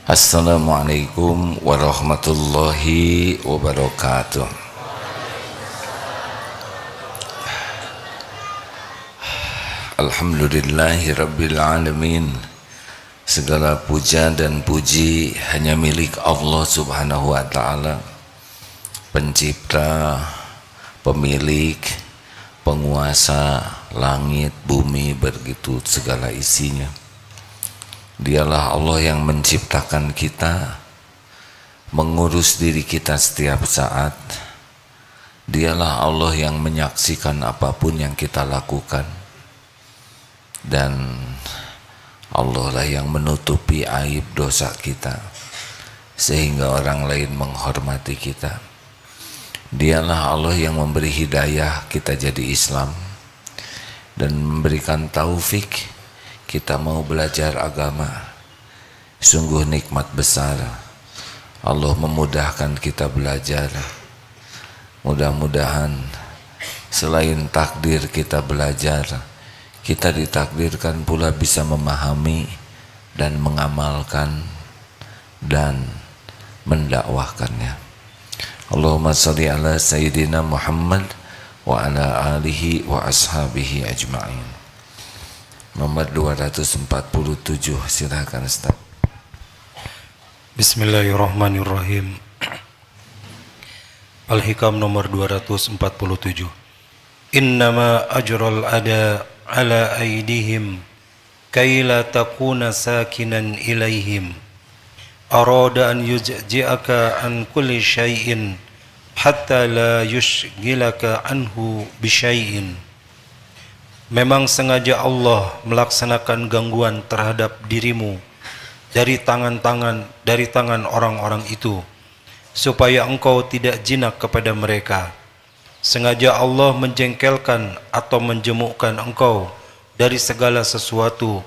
Assalamualaikum warahmatullahi wabarakatuh. Alhamdulillahi rabbil alamin. Segala puja dan puji hanya milik Allah subhanahu wa ta'ala, pencipta, pemilik, penguasa langit, bumi, begitu segala isinya. Dialah Allah yang menciptakan kita, mengurus diri kita setiap saat. Dialah Allah yang menyaksikan apapun yang kita lakukan. Dan Allah lah yang menutupi aib dosa kita, sehingga orang lain menghormati kita. Dialah Allah yang memberi hidayah kita jadi Islam, dan memberikan taufik kita mau belajar agama. Sungguh nikmat besar Allah memudahkan kita belajar. Mudah-mudahan selain takdir kita belajar, kita ditakdirkan pula bisa memahami dan mengamalkan dan mendakwahkannya. Allahumma sholli ala sayyidina Muhammad wa ala alihi wa ashabihi ajma'in. Nomor 247, silakan Ustaz. Bismillahirrahmanirrahim. Al-Hikam nomor 247. Innama ajral ada ala aidihim kay la takuna sakinan ilaihim. Arada an yujzi'aka an kulli syai'in hatta la yushghilaka anhu bi syai'in. Memang sengaja Allah melaksanakan gangguan terhadap dirimu dari tangan orang-orang itu, supaya engkau tidak jinak kepada mereka. Sengaja Allah menjengkelkan atau menjemukkan engkau dari segala sesuatu,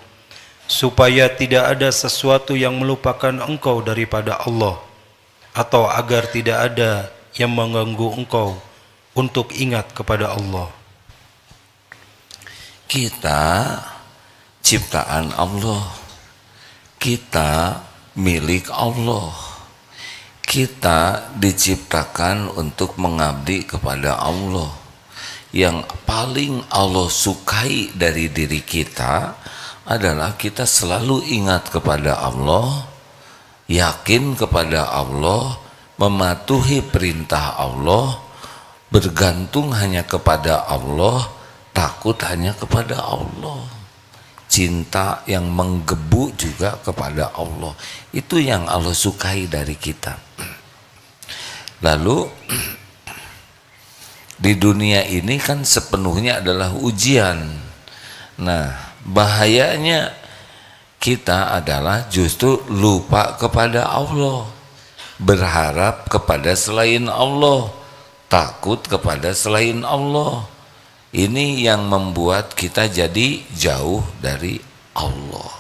supaya tidak ada sesuatu yang melupakan engkau daripada Allah, atau agar tidak ada yang mengganggu engkau untuk ingat kepada Allah. Kita ciptaan Allah, kita milik Allah, kita diciptakan untuk mengabdi kepada Allah. Yang paling Allah sukai dari diri kita adalah kita selalu ingat kepada Allah, yakin kepada Allah, mematuhi perintah Allah, bergantung hanya kepada Allah, takut hanya kepada Allah, cinta yang menggebu juga kepada Allah. Itu yang Allah sukai dari kita. Lalu di dunia ini kan sepenuhnya adalah ujian. Nah, bahayanya kita adalah justru lupa kepada Allah, berharap kepada selain Allah, takut kepada selain Allah. Ini yang membuat kita jadi jauh dari Allah.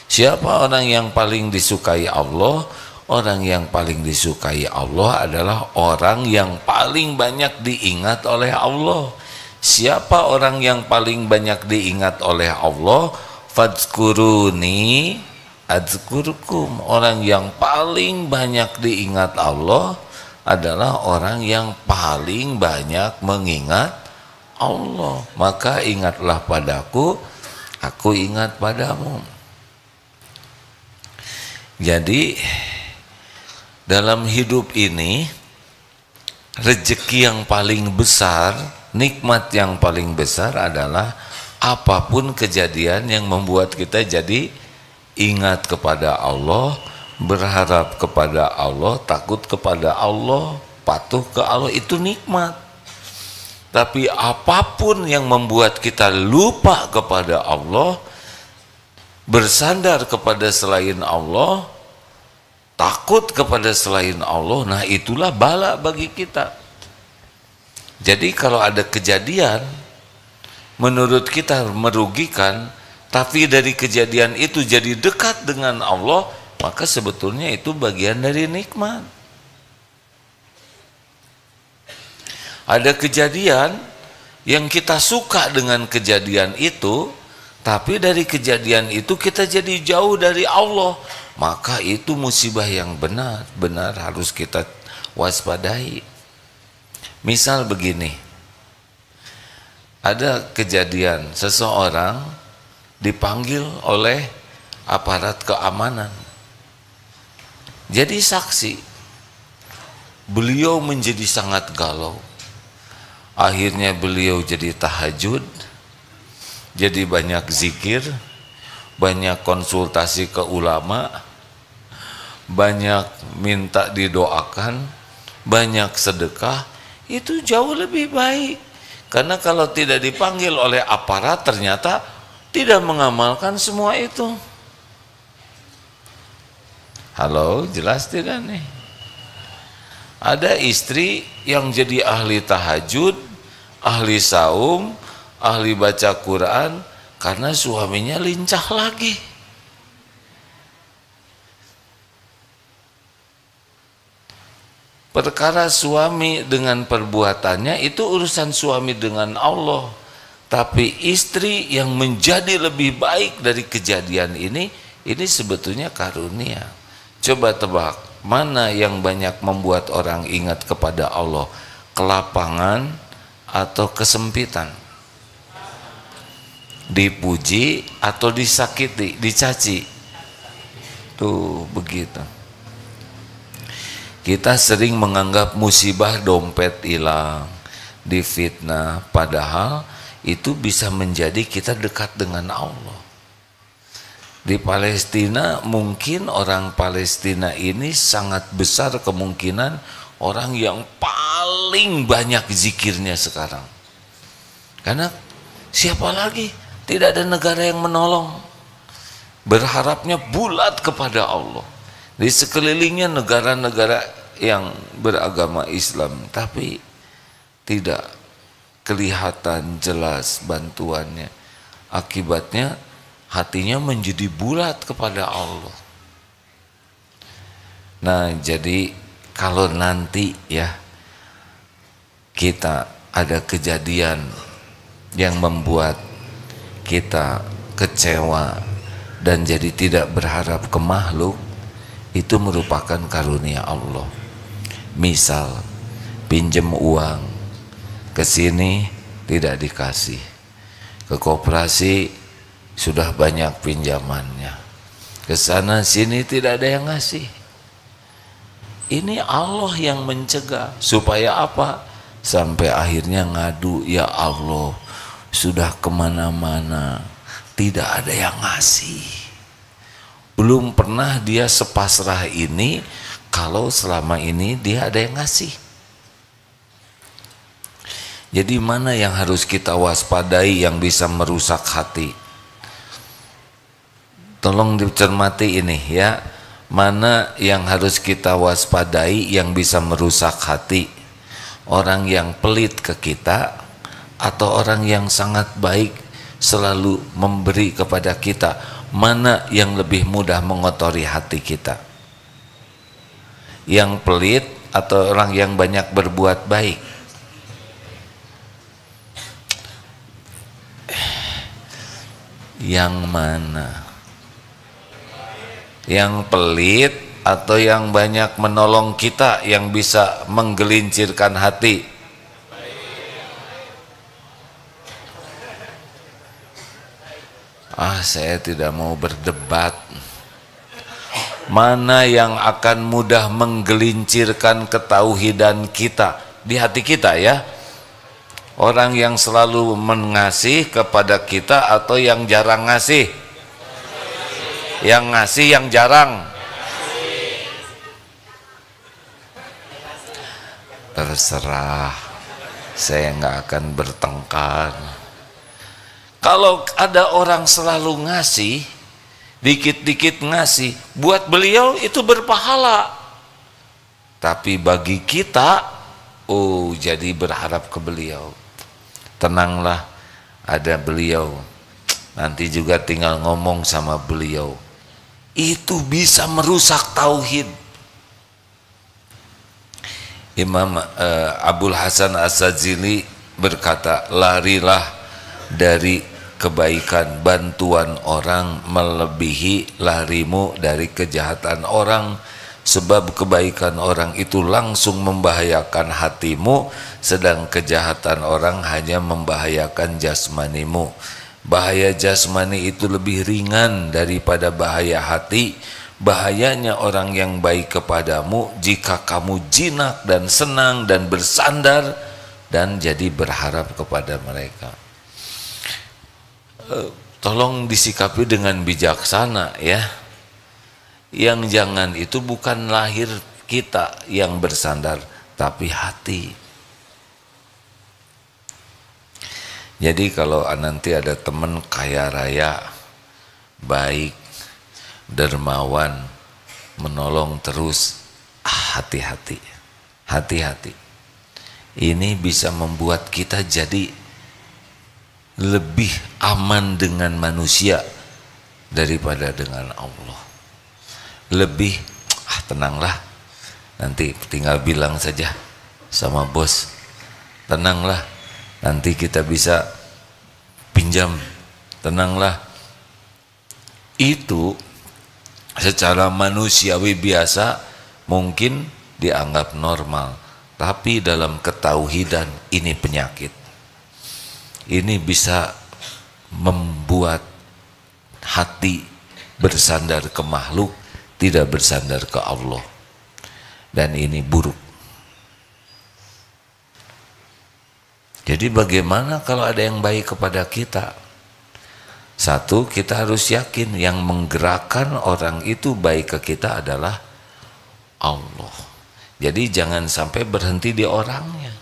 Siapa orang yang paling disukai Allah? Orang yang paling disukai Allah adalah orang yang paling banyak diingat oleh Allah. Siapa orang yang paling banyak diingat oleh Allah? Fadzkuruni adzkurkum. Orang yang paling banyak diingat Allah adalah orang yang paling banyak mengingat Allah. Maka ingatlah padaku, aku ingat padamu. Jadi dalam hidup ini, rezeki yang paling besar, nikmat yang paling besar adalah apapun kejadian yang membuat kita jadi ingat kepada Allah, berharap kepada Allah, takut kepada Allah, patuh ke Allah, itu nikmat. Tapi apapun yang membuat kita lupa kepada Allah, bersandar kepada selain Allah, takut kepada selain Allah, nah itulah bala bagi kita. Jadi kalau ada kejadian menurut kita merugikan, tapi dari kejadian itu jadi dekat dengan Allah, maka sebetulnya itu bagian dari nikmat. Ada kejadian yang kita suka dengan kejadian itu, tapi dari kejadian itu kita jadi jauh dari Allah, maka itu musibah yang benar-benar harus kita waspadai. Misal begini, ada kejadian seseorang dipanggil oleh aparat keamanan jadi saksi. Beliau menjadi sangat galau. Akhirnya beliau jadi tahajud, jadi banyak zikir, banyak konsultasi ke ulama, banyak minta didoakan, banyak sedekah. Itu jauh lebih baik. Karena kalau tidak dipanggil oleh aparat ternyata tidak mengamalkan semua itu. Halo, jelas tidak nih? Ada istri yang jadi ahli tahajud, ahli saum, ahli baca Quran, karena suaminya lincah lagi. Perkara suami dengan perbuatannya itu urusan suami dengan Allah. Tapi istri yang menjadi lebih baik dari kejadian ini sebetulnya karunia. Coba tebak, mana yang banyak membuat orang ingat kepada Allah? Kelapangan atau kesempitan? Dipuji atau disakiti, dicaci? Tuh begitu. Kita sering menganggap musibah dompet hilang, difitnah, padahal itu bisa menjadi kita dekat dengan Allah. Di Palestina mungkin orang Palestina ini sangat besar kemungkinan orang yang paling banyak zikirnya sekarang. Karena siapa lagi? Tidak ada negara yang menolong. Berharapnya bulat kepada Allah. Di sekelilingnya negara-negara yang beragama Islam, tapi tidak kelihatan jelas bantuannya. Akibatnya hatinya menjadi bulat kepada Allah. Nah, jadi kalau nanti ya kita ada kejadian yang membuat kita kecewa dan jadi tidak berharap ke makhluk, itu merupakan karunia Allah. Misal pinjam uang ke sini tidak dikasih, ke koperasi sudah banyak pinjamannya, ke sana sini tidak ada yang ngasih. Ini Allah yang mencegah supaya apa? Sampai akhirnya ngadu, ya Allah sudah kemana-mana tidak ada yang ngasih. Belum pernah dia sepasrah ini kalau selama ini dia ada yang ngasih. Jadi mana yang harus kita waspadai yang bisa merusak hati? Tolong dicermati ini ya. Mana yang harus kita waspadai yang bisa merusak hati? Orang yang pelit ke kita atau orang yang sangat baik selalu memberi kepada kita? Mana yang lebih mudah mengotori hati kita? Yang pelit atau orang yang banyak berbuat baik? Yang mana? Yang pelit atau yang banyak menolong kita yang bisa menggelincirkan hati? Saya tidak mau berdebat. Mana yang akan mudah menggelincirkan ketauhidan kita di hati kita ya? Orang yang selalu mengasih kepada kita atau yang jarang ngasih? Yang ngasih yang jarang? Terserah, saya nggak akan bertengkar. Kalau ada orang selalu ngasih, dikit-dikit ngasih, buat beliau itu berpahala. Tapi bagi kita, jadi berharap ke beliau. Tenanglah, ada beliau. Nanti juga tinggal ngomong sama beliau. Itu bisa merusak tauhid. Imam Abul Hasan As-Sadzili berkata, larilah dari kebaikan, bantuan orang melebihi larimu dari kejahatan orang. Sebab kebaikan orang itu langsung membahayakan hatimu, sedang kejahatan orang hanya membahayakan jasmanimu. Bahaya jasmani itu lebih ringan daripada bahaya hati. Bahayanya orang yang baik kepadamu jika kamu jinak dan senang dan bersandar dan jadi berharap kepada mereka. Tolong disikapi dengan bijaksana ya. Yang jangan itu bukan lahir kita yang bersandar, tapi hati. Jadi kalau nanti ada teman kaya raya, baik, dermawan, menolong terus, hati-hati, hati-hati. Ini bisa membuat kita jadi lebih aman dengan manusia daripada dengan Allah. Lebih tenanglah, nanti tinggal bilang saja sama bos, tenanglah, nanti kita bisa pinjam, tenanglah. Itu secara manusiawi biasa mungkin dianggap normal, tapi dalam ketauhidan ini penyakit. Ini bisa membuat hati bersandar ke makhluk, tidak bersandar ke Allah, dan ini buruk. Jadi bagaimana kalau ada yang baik kepada kita? Satu, kita harus yakin yang menggerakkan orang itu baik ke kita adalah Allah. Jadi jangan sampai berhenti di orangnya.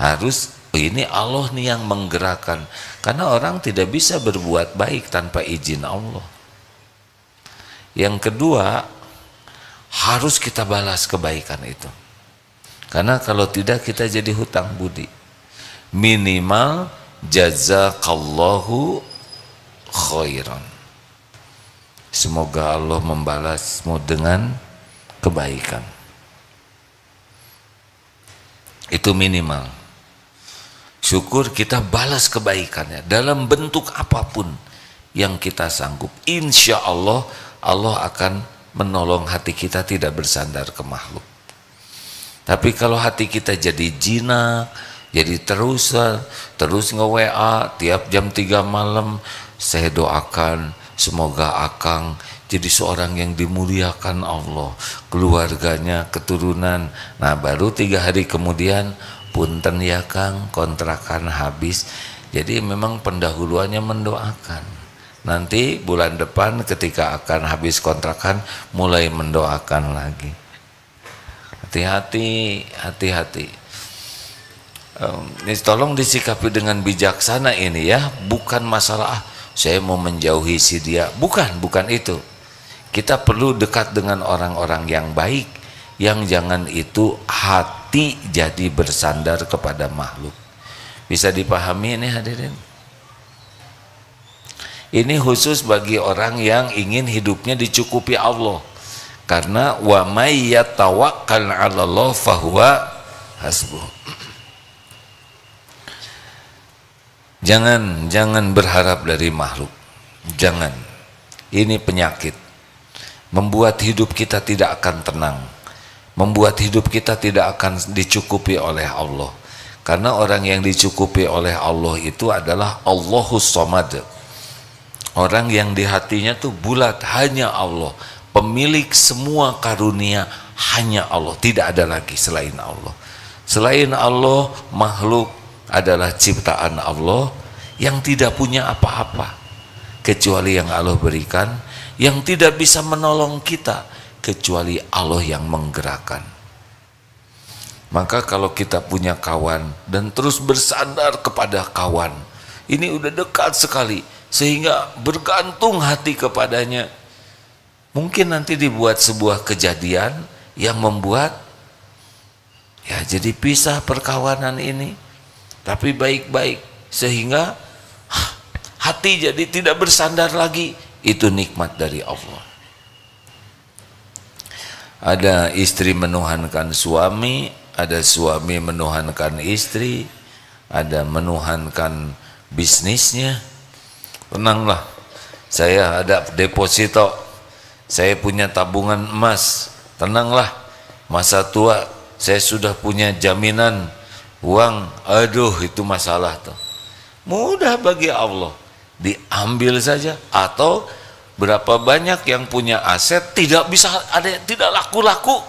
Harus ini Allah nih yang menggerakkan, karena orang tidak bisa berbuat baik tanpa izin Allah. Yang kedua, harus kita balas kebaikan itu, karena kalau tidak kita jadi hutang budi. Minimal jazakallahu khairan, semoga Allah membalasmu dengan kebaikan. Itu minimal. Syukur kita balas kebaikannya dalam bentuk apapun yang kita sanggup. Insya Allah Allah akan menolong hati kita tidak bersandar ke makhluk. Tapi kalau hati kita jadi jinak, jadi terus nge-WA tiap jam 3 malam, saya doakan semoga Akang jadi seorang yang dimuliakan Allah, keluarganya, keturunan. Nah baru 3 hari kemudian, punten ya Kang, kontrakan habis. Jadi memang pendahuluannya mendoakan. Nanti bulan depan ketika akan habis kontrakan mulai mendoakan lagi. Hati-hati, hati-hati. Ini tolong disikapi dengan bijaksana ini ya. Bukan masalah saya mau menjauhi si dia, bukan itu. Kita perlu dekat dengan orang-orang yang baik, yang jangan itu hati jadi bersandar kepada makhluk. Bisa dipahami ini hadirin? Ini khusus bagi orang yang ingin hidupnya dicukupi Allah. Karena wa may yatawakkal 'alallah fahuwa hasbuh. Jangan berharap dari makhluk. Jangan. Ini penyakit. Membuat hidup kita tidak akan tenang. Membuat hidup kita tidak akan dicukupi oleh Allah. Karena orang yang dicukupi oleh Allah itu adalah Allahus Samad. Orang yang di hatinya tuh bulat, hanya Allah. Pemilik semua karunia hanya Allah, tidak ada lagi selain Allah. Selain Allah, makhluk adalah ciptaan Allah yang tidak punya apa-apa kecuali yang Allah berikan, yang tidak bisa menolong kita kecuali Allah yang menggerakkan. Maka kalau kita punya kawan dan terus bersandar kepada kawan, ini udah dekat sekali sehingga bergantung hati kepadanya, mungkin nanti dibuat sebuah kejadian yang membuat ya jadi pisah perkawanan ini, tapi baik-baik sehingga hati jadi tidak bersandar lagi. Itu nikmat dari Allah. Ada istri menuhankan suami, ada suami menuhankan istri, ada menuhankan bisnisnya, tenanglah, saya ada deposito, saya punya tabungan emas, tenanglah, masa tua saya sudah punya jaminan uang. Aduh, itu masalah tuh. Mudah bagi Allah, diambil saja. Atau berapa banyak yang punya aset tidak bisa, ada yang tidak laku-laku.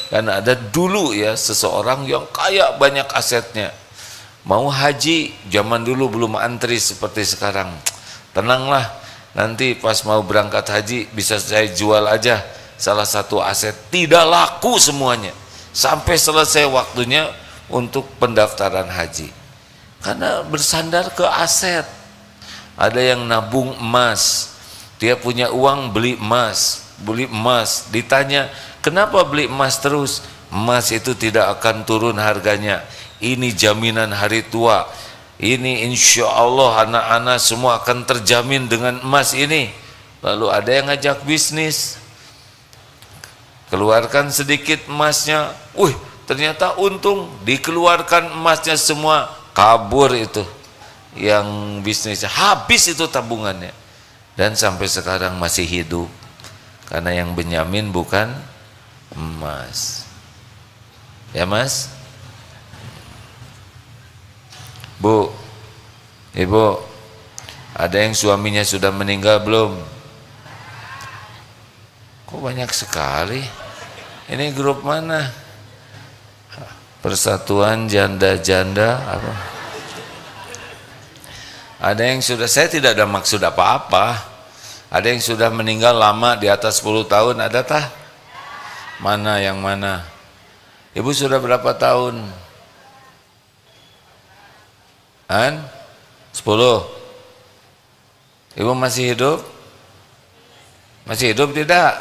Karena ada dulu ya seseorang yang kaya banyak asetnya, mau haji, zaman dulu belum antri seperti sekarang. Tenanglah, nanti pas mau berangkat haji bisa saya jual aja salah satu aset, tidak laku semuanya sampai selesai waktunya untuk pendaftaran haji, karena bersandar ke aset. Ada yang nabung emas, dia punya uang beli emas, ditanya kenapa beli emas terus? Emas itu tidak akan turun harganya, ini jaminan hari tua, ini insya Allah anak-anak semua akan terjamin dengan emas ini. Lalu ada yang ngajak bisnis, keluarkan sedikit emasnya, ternyata untung, dikeluarkan emasnya semua, kabur itu yang bisnisnya, habis itu tabungannya, dan sampai sekarang masih hidup karena yang benyamin bukan emas. Ya Mas, Bu, Ibu, ada yang suaminya sudah meninggal belum? Kok banyak sekali? Ini grup mana? Persatuan janda-janda apa? Ada yang sudah, saya tidak ada maksud apa-apa. Ada yang sudah meninggal lama, di atas 10 tahun, ada tah? Mana yang mana? Ibu sudah berapa tahun? 10. Ibu masih hidup? Masih hidup tidak?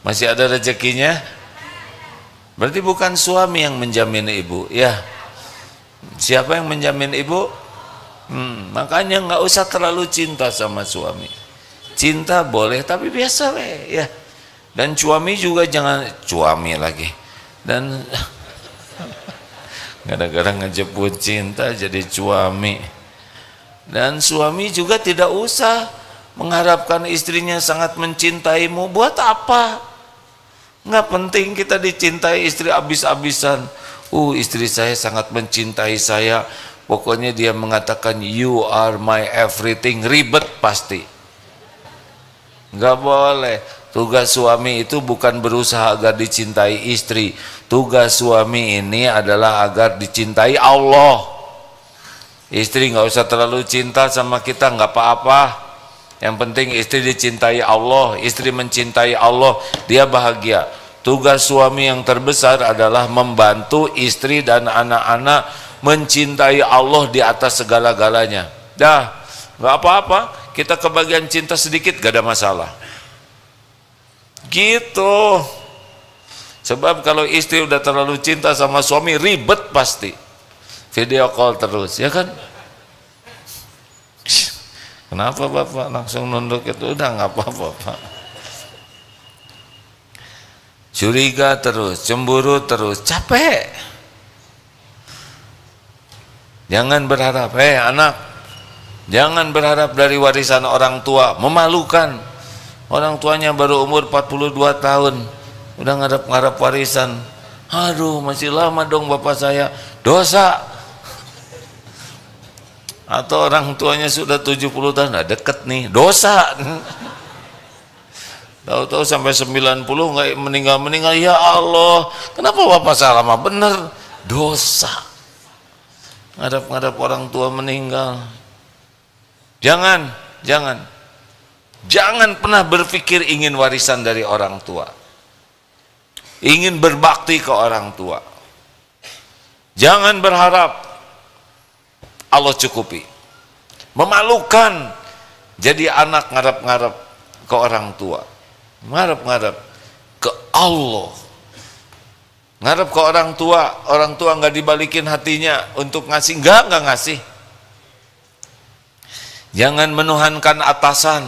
Masih ada rezekinya? Berarti bukan suami yang menjamin ibu, ya. Siapa yang menjamin ibu? Makanya nggak usah terlalu cinta sama suami. Cinta boleh, tapi biasa ya. Dan suami juga jangan suami lagi. Dan gara-gara ngejebut cinta jadi suami. Dan suami juga tidak usah mengharapkan istrinya sangat mencintaimu. Buat apa? Nggak penting kita dicintai istri abis-abisan. Istri saya sangat mencintai saya, pokoknya dia mengatakan you are my everything, ribet pasti. Nggak boleh. Tugas suami itu bukan berusaha agar dicintai istri. Tugas suami ini adalah agar dicintai Allah. Istri nggak usah terlalu cinta sama kita, nggak apa-apa. Yang penting istri dicintai Allah, istri mencintai Allah, dia bahagia. Tugas suami yang terbesar adalah membantu istri dan anak-anak mencintai Allah di atas segala-galanya. Dah, nggak apa-apa, kita kebagian cinta sedikit gak ada masalah. Gitu. Sebab kalau istri udah terlalu cinta sama suami, ribet pasti. Video call terus, ya kan? Kenapa Bapak langsung nunduk itu? Udah nggak apa-apa Pak. Curiga terus, cemburu terus, capek. Jangan berharap, anak, jangan berharap dari warisan orang tua, memalukan. Orang tuanya baru umur 42 tahun, udah ngarep-ngarep warisan. Aduh, masih lama dong bapak saya, dosa. Atau orang tuanya sudah 70 tahun, nah deket nih, dosa. Tahu-tahu sampai 90 nggak meninggal, ya Allah, kenapa bapak saya lama? Bener, dosa. Ngadap-ngadap orang tua meninggal. Jangan pernah berpikir ingin warisan dari orang tua, ingin berbakti ke orang tua. Jangan berharap Allah cukupi. Memalukan jadi anak ngarep-ngarep ke orang tua, ngarep-ngarep ke Allah, ngarep ke orang tua nggak dibalikin hatinya untuk ngasih, nggak ngasih. Jangan menuhankan atasan,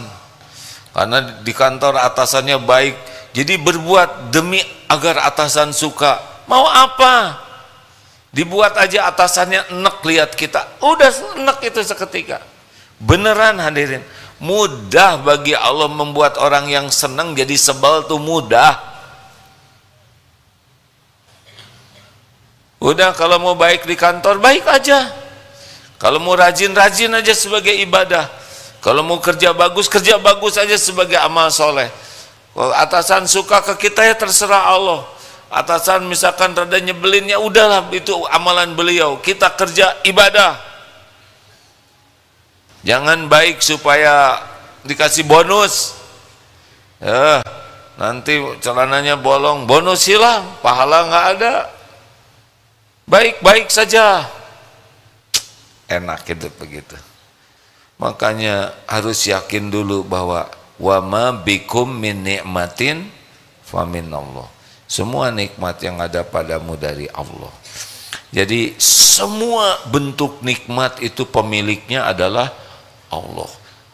karena di kantor atasannya baik, jadi berbuat demi agar atasan suka. Mau apa? Dibuat aja atasannya enek lihat kita, udah enek itu seketika. Beneran hadirin, mudah bagi Allah membuat orang yang senang jadi sebel tuh mudah. Udah, kalau mau baik di kantor, baik aja. Kalau mau rajin-rajin aja sebagai ibadah. Kalau mau kerja bagus aja sebagai amal soleh. Kalau atasan suka ke kita ya terserah Allah. Atasan misalkan rada nyebelin, ya udahlah, itu amalan beliau. Kita kerja ibadah. Jangan baik supaya dikasih bonus. Nanti celananya bolong, bonus hilang, pahala nggak ada. Baik-baik saja. Enak itu begitu. Makanya harus yakin dulu bahwa wa ma bikum min ni'matin fa minallah. Semua nikmat yang ada padamu dari Allah. Jadi semua bentuk nikmat itu pemiliknya adalah Allah.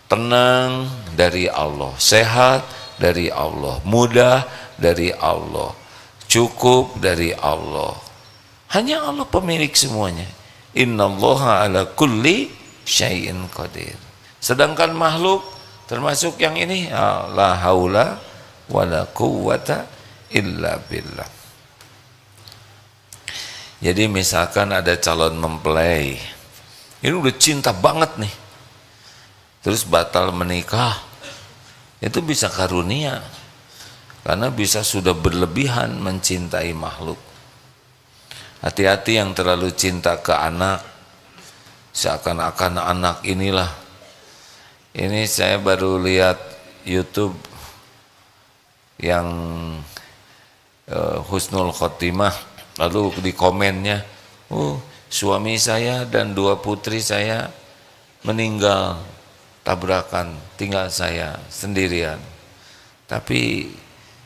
Tenang dari Allah, sehat dari Allah, mudah dari Allah, cukup dari Allah. Hanya Allah pemilik semuanya. Innallaha ala kulli syai'in qadir. Sedangkan makhluk termasuk yang ini, la haula wala quwwata illa billah. Jadi misalkan ada calon mempelai, ini udah cinta banget nih, terus batal menikah, itu bisa karunia, karena bisa sudah berlebihan mencintai makhluk. Hati-hati yang terlalu cinta ke anak, seakan-akan anak inilah. Ini saya baru lihat YouTube yang husnul khotimah, lalu di komennya, suami saya dan 2 putri saya meninggal tabrakan, tinggal saya sendirian. Tapi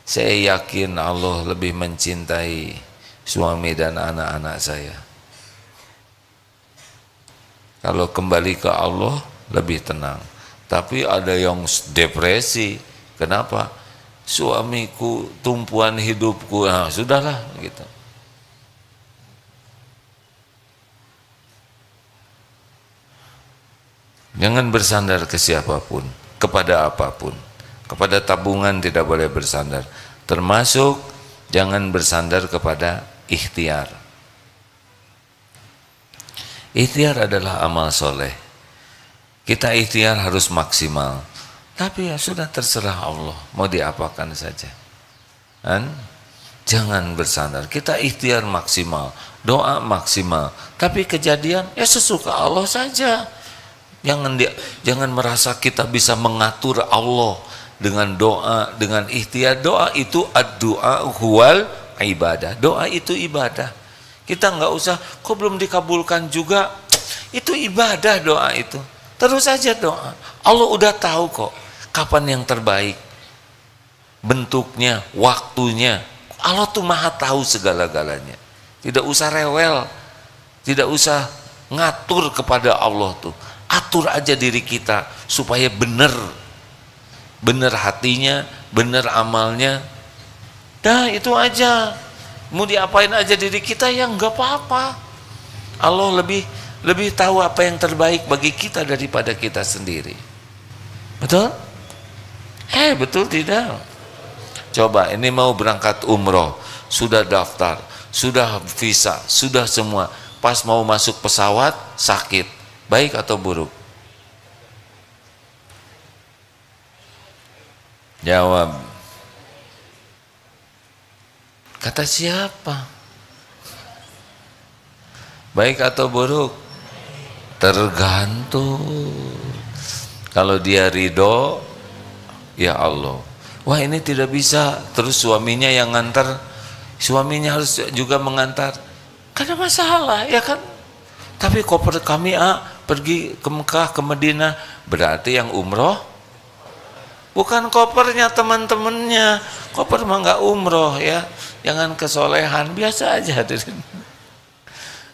saya yakin Allah lebih mencintai suami dan anak-anak saya. Kalau kembali ke Allah lebih tenang. Tapi ada yang depresi. Kenapa? Suamiku tumpuan hidupku. Nah, sudahlah gitu. Jangan bersandar ke siapapun, kepada apapun. Kepada tabungan tidak boleh bersandar. Termasuk jangan bersandar kepada ikhtiar. Ikhtiar adalah amal soleh. Kita ikhtiar harus maksimal. Tapi ya sudah, terserah Allah, mau diapakan saja. Jangan bersandar. Kita ikhtiar maksimal, doa maksimal. Tapi kejadian ya sesuka Allah saja. Jangan merasa kita bisa mengatur Allah dengan doa, dengan ikhtiar. Doa itu ad-du'a huwal ibadah. Doa itu ibadah. Kita nggak usah, kok belum dikabulkan juga. Itu ibadah doa itu. Terus saja doa. Allah udah tahu kok kapan yang terbaik, bentuknya, waktunya. Allah tuh maha tahu segala-galanya. Tidak usah rewel, tidak usah ngatur kepada Allah tuh. Atur aja diri kita supaya benar hatinya, benar amalnya. Dah itu aja. Mau diapain aja diri kita, ya nggak apa-apa. Allah lebih tahu apa yang terbaik bagi kita daripada kita sendiri. Betul? Betul tidak? Coba ini mau berangkat umroh, sudah daftar, sudah visa, sudah semua. Pas mau masuk pesawat sakit, baik atau buruk? Jawab. Kata siapa? Baik atau buruk? Tergantung. Kalau dia ridho, ya Allah. Wah ini tidak bisa. Terus suaminya yang ngantar, suaminya harus juga mengantar. Karena masalah, ya kan? Tapi koper kami pergi ke Mekah, ke Madinah, berarti yang umroh bukan kopernya teman-temannya. Koper mah nggak umroh ya. Jangan kesolehan, biasa aja hadirin.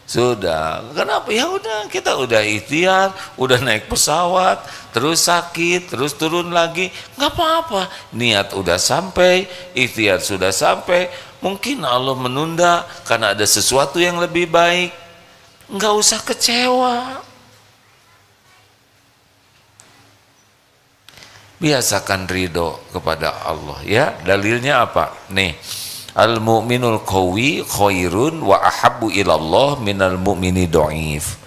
Sudah, kenapa? Ya udah, kita udah ikhtiar, udah naik pesawat, terus sakit, terus turun lagi, nggak apa-apa. Niat udah sampai, ikhtiar sudah sampai, Mungkin Allah menunda karena ada sesuatu yang lebih baik. Nggak usah kecewa. Biasakan ridho kepada Allah ya. Dalilnya apa? Nih, al mu'minul qawi khairun wa ahabbu ilallah minal mu'mini dhaif.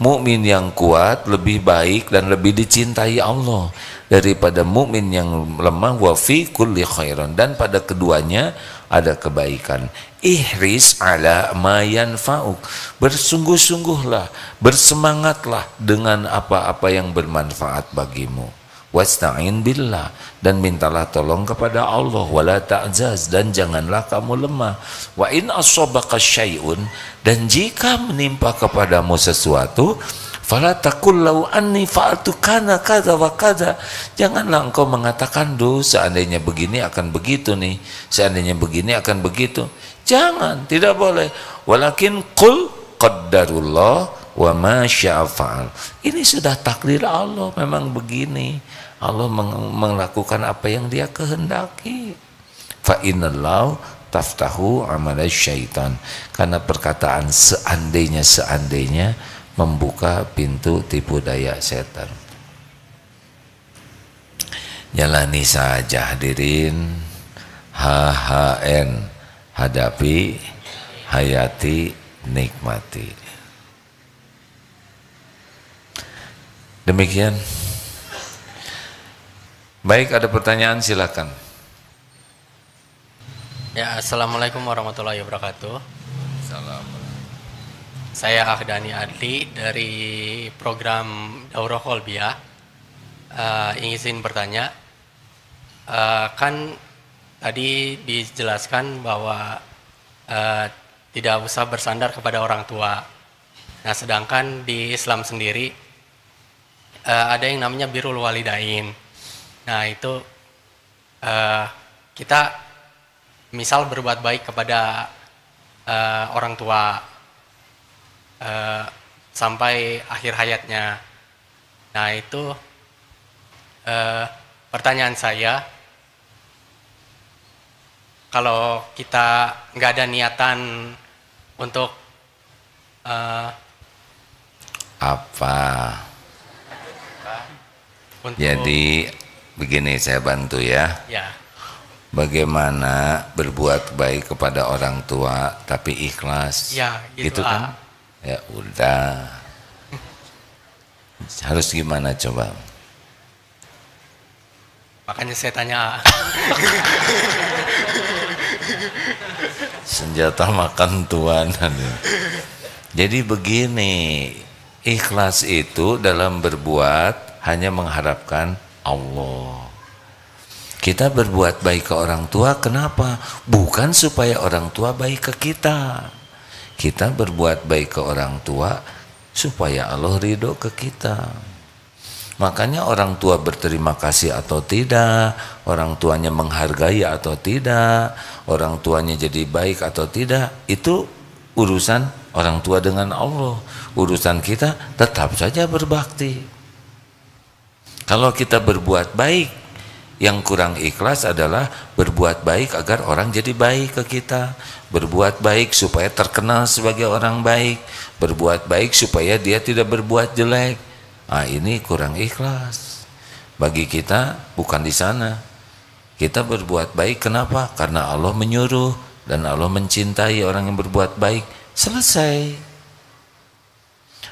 Mukmin yang kuat lebih baik dan lebih dicintai Allah daripada mukmin yang lemah. Wa fi kulli khairan, dan pada keduanya ada kebaikan. Ihris ala ma yanfa'uk, bersungguh-sungguhlah, bersemangatlah dengan apa-apa yang bermanfaat bagimu. Wasta'in billah, dan mintalah tolong kepada Allah. Wala ta'jaz, dan janganlah kamu lemah. Wa in asobaka syai'un, dan jika menimpa kepadamu sesuatu, fala taqul law anni fa'altu kana kadza wa kadza, janganlah engkau mengatakan, duh seandainya begini akan begitu nih, seandainya begini akan begitu. Jangan, tidak boleh. Walakin qul qaddarullah wa ma syaa fa'al. Ini sudah takdir Allah, memang begini. Allah melakukan apa yang Dia kehendaki. Fa innallahu taftahu amal syaitan, karena perkataan seandainya membuka pintu tipu daya setan. Jalani saja hadirin, HHN, hadapi, hayati, nikmati. Demikian. Baik, ada pertanyaan silakan. Ya, assalamualaikum warahmatullahi wabarakatuh. Assalamualaikum. Saya Ahdani Adli dari program Daurah Kolbia. Ingin bertanya, kan tadi dijelaskan bahwa tidak usah bersandar kepada orang tua. Nah, sedangkan di Islam sendiri ada yang namanya birrul walidain. Nah, itu kita misal berbuat baik kepada orang tua sampai akhir hayatnya. Nah, itu pertanyaan saya, kalau kita nggak ada niatan untuk jadi begini, saya bantu ya. Ya. Bagaimana berbuat baik kepada orang tua tapi ikhlas? Ya, gitu kan? Ya udah. Harus gimana coba? Makanya saya tanya. Senjata makan tuan. Jadi begini, ikhlas itu dalam berbuat hanya mengharapkan Allah. Kita berbuat baik ke orang tua, kenapa? Bukan supaya orang tua baik ke kita. Kita berbuat baik ke orang tua supaya Allah ridho ke kita. Makanya orang tua berterima kasih atau tidak, orang tuanya menghargai atau tidak, orang tuanya jadi baik atau tidak, itu urusan orang tua dengan Allah. Urusan kita tetap saja berbakti. Kalau kita berbuat baik, yang kurang ikhlas adalah berbuat baik agar orang jadi baik ke kita, berbuat baik supaya terkenal sebagai orang baik, berbuat baik supaya dia tidak berbuat jelek. Nah, ini kurang ikhlas. Bagi kita bukan di sana. Kita berbuat baik kenapa? Karena Allah menyuruh dan Allah mencintai orang yang berbuat baik. Selesai.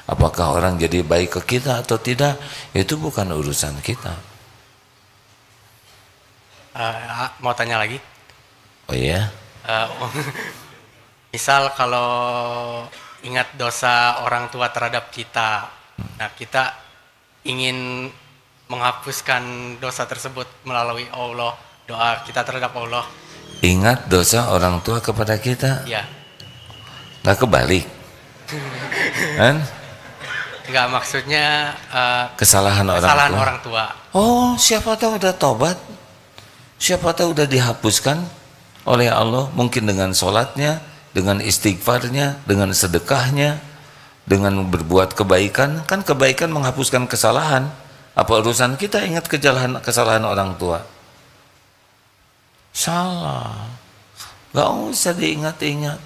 Apakah orang jadi baik ke kita atau tidak, itu bukan urusan kita. Mau tanya lagi? Oh iya? Misal kalau ingat dosa orang tua terhadap kita, nah kita ingin menghapuskan dosa tersebut melalui Allah, doa kita terhadap Allah. Ingat dosa orang tua kepada kita? Ya. Nggak kebalik? Kan? Enggak, maksudnya kesalahan orang tua. Oh, siapa tahu udah tobat, siapa tahu udah dihapuskan oleh Allah, mungkin dengan sholatnya, dengan istighfarnya, dengan sedekahnya, dengan berbuat kebaikan. Kan kebaikan menghapuskan kesalahan. Apa urusan kita ingat kesalahan orang tua? Salah. Gak usah diingat-ingat.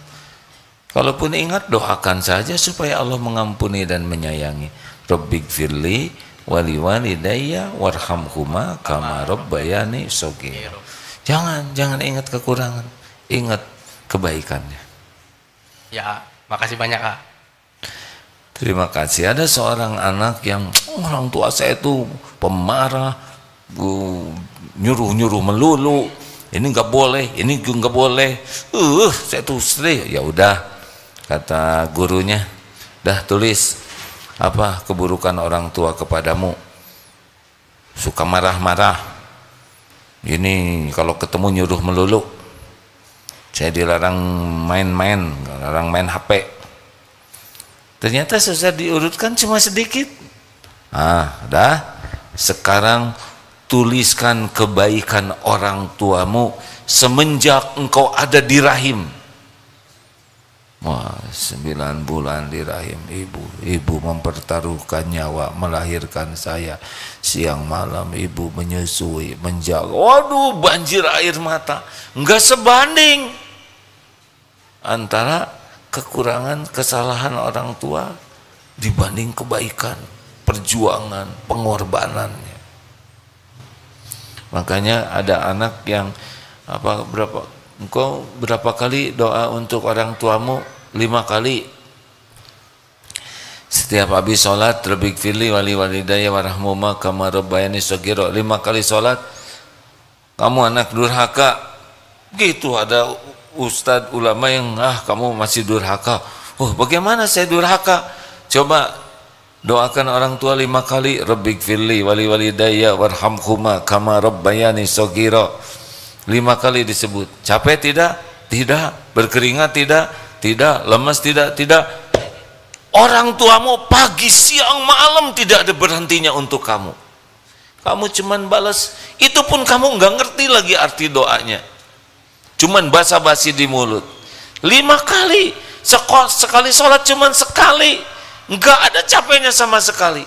Kalaupun ingat, doakan saja supaya Allah mengampuni dan menyayangi. Rabbighfirli wali walidayya warhamhuma kama rabbayani shaghira. Jangan ingat kekurangan, ingat kebaikannya. Ya, makasih banyak Kak. Terima kasih. Ada seorang anak yang orang tua saya itu pemarah, nyuruh melulu. Ini nggak boleh, ini nggak boleh. Saya tuh sedih. Ya udah, kata gurunya, dah tulis apa keburukan orang tua kepadamu. Suka marah-marah. Ini kalau ketemu nyuruh melulu. Saya dilarang main-main, larang main HP. Ternyata susah diurutkan cuma sedikit. Dah. Sekarang tuliskan kebaikan orang tuamu semenjak engkau ada di rahim. Wah, 9 bulan di rahim ibu mempertaruhkan nyawa melahirkan saya. Siang malam ibu menyusui, menjaga. Waduh, banjir air mata. Enggak sebanding antara kekurangan, kesalahan orang tua dibanding kebaikan, perjuangan, pengorbanannya. Makanya ada anak yang engkau berapa kali doa untuk orang tuamu? 5 kali. Setiap habis sholat, Rabbighfirli wali walidayya warhamhuma kama rabbayani shaghira. 5 kali sholat. Kamu anak durhaka. Gitu ada ustadz ulama yang kamu masih durhaka. Bagaimana saya durhaka? Coba doakan orang tua 5 kali, Rabbighfirli wali walidayya warhamhuma kama rabbayani shaghira. 5 kali disebut. Capek tidak? Tidak. Berkeringat tidak? Tidak. Lemas tidak? Tidak. Orang tuamu pagi, siang, malam tidak ada berhentinya untuk kamu. Kamu cuman balas. Itu pun kamu nggak ngerti lagi arti doanya. Cuman basa-basi di mulut. 5 kali. Sekali sholat cuman sekali. Nggak ada capeknya sama sekali.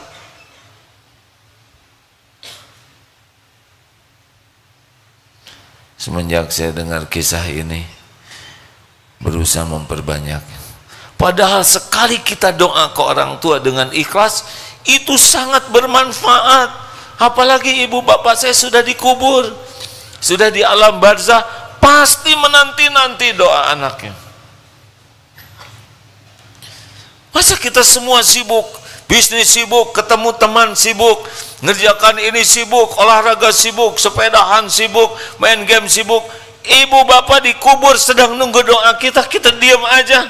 Semenjak saya dengar kisah ini, berusaha memperbanyak. Padahal sekali kita doa ke orang tua dengan ikhlas, itu sangat bermanfaat. Apalagi ibu bapak saya sudah dikubur, sudah di alam barzah, pasti menanti-nanti doa anaknya. Masa kita semua sibuk, bisnis sibuk, ketemu teman sibuk, ngerjakan ini sibuk, olahraga sibuk, sepedahan sibuk, main game sibuk. Ibu bapak dikubur sedang nunggu doa kita diam aja.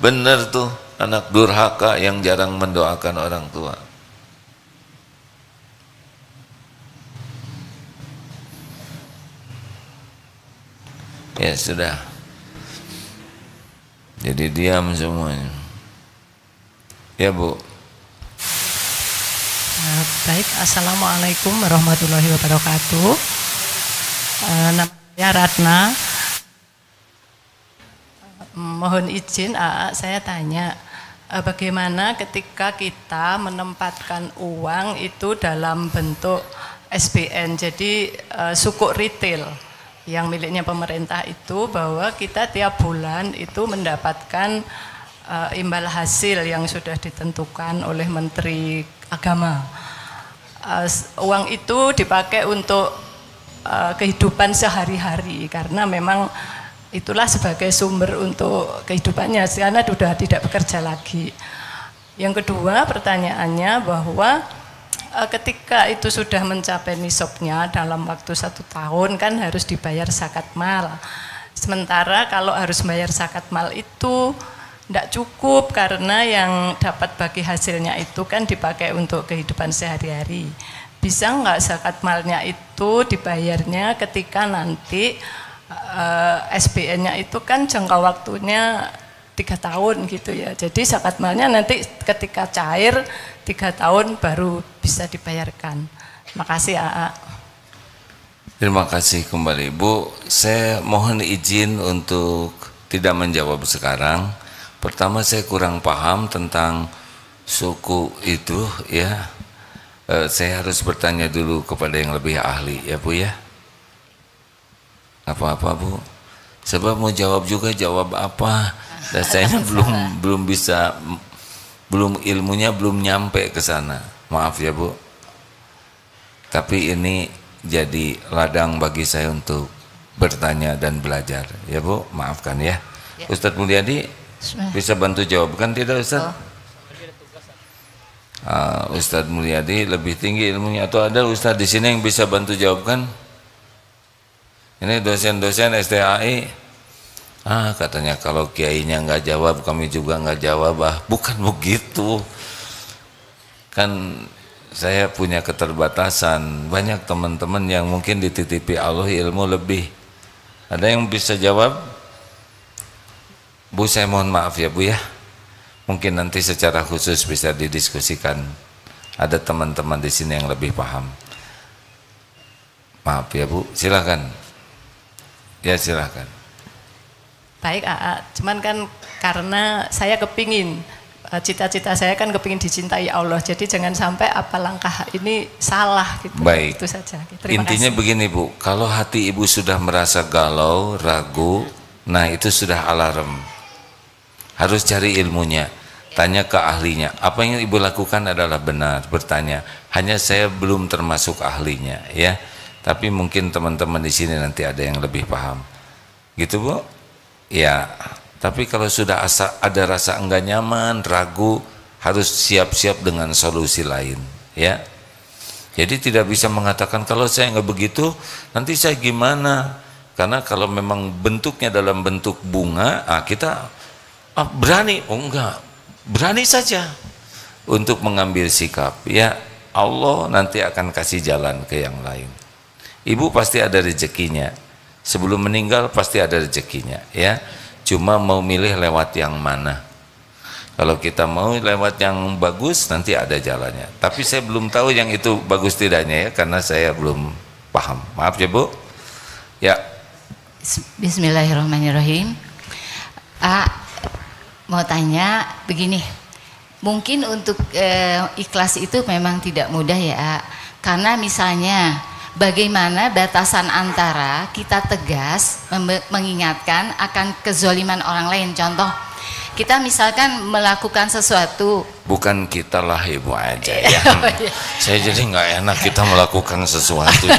Bener tuh anak durhaka yang jarang mendoakan orang tua. Ya sudah. Jadi diam semuanya. Ya Bu. Baik, assalamualaikum warahmatullahi wabarakatuh. Namanya Ratna. Mohon izin saya tanya, bagaimana ketika kita menempatkan uang itu dalam bentuk SBN, jadi sukuk retail yang miliknya pemerintah itu, bahwa kita tiap bulan itu mendapatkan imbal hasil yang sudah ditentukan oleh Menteri Agama. Uang itu dipakai untuk kehidupan sehari-hari karena memang itulah sebagai sumber untuk kehidupannya, karena sudah tidak bekerja lagi. Yang kedua pertanyaannya bahwa ketika itu sudah mencapai nisabnya dalam waktu 1 tahun kan harus dibayar zakat mal. Sementara kalau harus bayar zakat mal itu tidak cukup karena yang dapat bagi hasilnya itu kan dipakai untuk kehidupan sehari-hari. Bisa nggak zakat malnya itu dibayarnya ketika nanti SBN-nya itu kan jangka waktunya 3 tahun gitu ya. Jadi zakat malnya nanti ketika cair 3 tahun baru bisa dibayarkan. Terima kasih AA. Terima kasih kembali Bu. Saya mohon izin untuk tidak menjawab sekarang. Pertama saya kurang paham tentang suku itu ya. Saya harus bertanya dulu kepada yang lebih ahli ya Bu ya. Apa-apa Bu. Sebab mau jawab juga jawab apa? Dan saya belum ilmunya belum nyampe ke sana. Maaf ya Bu. Tapi ini jadi ladang bagi saya untuk bertanya dan belajar. Ya Bu, maafkan ya. Ustadz Mulyadi bisa bantu jawab kan tidak Ustadz? Ustadz Mulyadi lebih tinggi ilmunya, atau ada Ustadz di sini yang bisa bantu jawabkan? Ini dosen-dosen STAI. Katanya kalau kiainya nggak jawab, kami juga nggak jawab. Bukan begitu. Kan saya punya keterbatasan. Banyak teman-teman yang mungkin dititipi Allah ilmu lebih. Ada yang bisa jawab? Bu, saya mohon maaf ya Bu ya. Mungkin nanti secara khusus bisa didiskusikan. Ada teman-teman di sini yang lebih paham. Maaf ya Bu, silakan. Ya silakan. Baik cuman kan karena saya kepingin, cita-cita saya kan kepingin dicintai Allah, jadi jangan sampai apa langkah ini salah gitu. Baik. Itu saja. Intinya kasih. Begini Bu, kalau hati Ibu sudah merasa galau, ragu, nah itu sudah alarm. Harus cari ilmunya, tanya ke ahlinya. Apa yang Ibu lakukan adalah benar, bertanya. Hanya saya belum termasuk ahlinya ya. Tapi mungkin teman-teman di sini nanti ada yang lebih paham. Gitu Bu? Ya, tapi kalau sudah ada rasa enggak nyaman, ragu, harus siap-siap dengan solusi lain, ya. Jadi tidak bisa mengatakan kalau saya enggak begitu, nanti saya gimana? Karena kalau memang bentuknya dalam bentuk bunga, kita berani, enggak, berani saja untuk mengambil sikap. Ya, Allah nanti akan kasih jalan ke yang lain. Ibu pasti ada rezekinya. Sebelum meninggal pasti ada rezekinya ya. Cuma mau milih lewat yang mana. Kalau kita mau lewat yang bagus nanti ada jalannya. Tapi saya belum tahu yang itu bagus tidaknya ya, karena saya belum paham. Maaf ya Bu. Ya. Bismillahirrahmanirrahim. Mau tanya begini. Mungkin untuk ikhlas itu memang tidak mudah ya. Karena misalnya bagaimana batasan antara kita tegas mengingatkan akan kezoliman orang lain. Contoh, kita misalkan melakukan sesuatu. Bukan kita lah Ibu aja ya. Saya jadi nggak enak kita melakukan sesuatu.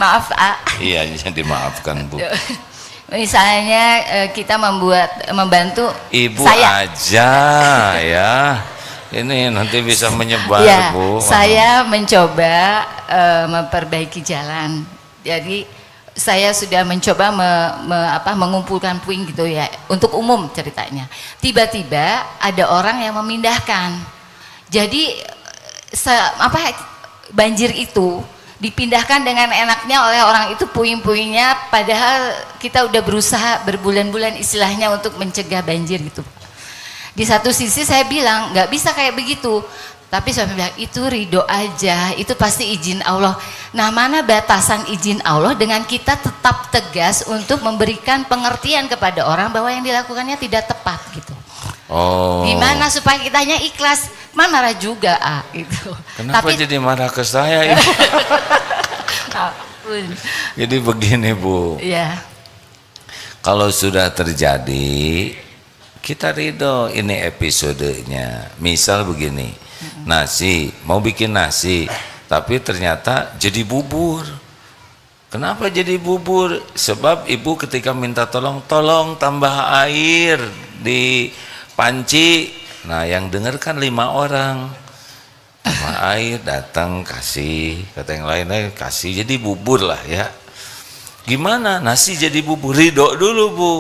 Maaf Iya, jadi maafkan Bu. Misalnya kita membantu Ibu saya aja ya. Ini nanti bisa menyebar ya, Bu. Saya mencoba memperbaiki jalan. Jadi saya sudah mencoba mengumpulkan puing gitu ya, untuk umum ceritanya. Tiba-tiba ada orang yang memindahkan. Jadi banjir itu dipindahkan dengan enaknya oleh orang itu puing-puingnya, padahal kita udah berusaha berbulan-bulan istilahnya untuk mencegah banjir gitu. Di satu sisi saya bilang nggak bisa kayak begitu, tapi saya bilang itu ridho aja, itu pasti izin Allah. Nah, mana batasan izin Allah dengan kita tetap tegas untuk memberikan pengertian kepada orang bahwa yang dilakukannya tidak tepat gitu. Gimana supaya kitanya ikhlas? Marah juga gitu. Kenapa jadi marah ke saya Ibu? Jadi begini Bu. Ya. Kalau sudah terjadi, kita ridho, ini episodenya. Misal begini, nasi, mau bikin nasi, tapi ternyata jadi bubur. Kenapa jadi bubur? Sebab Ibu ketika minta tolong tambah air di panci. Nah, yang dengar kan 5 orang. Tambah air, datang kasih, kata yang lain kasih, jadi bubur lah ya. Gimana nasi jadi bubur? Ridho dulu Bu.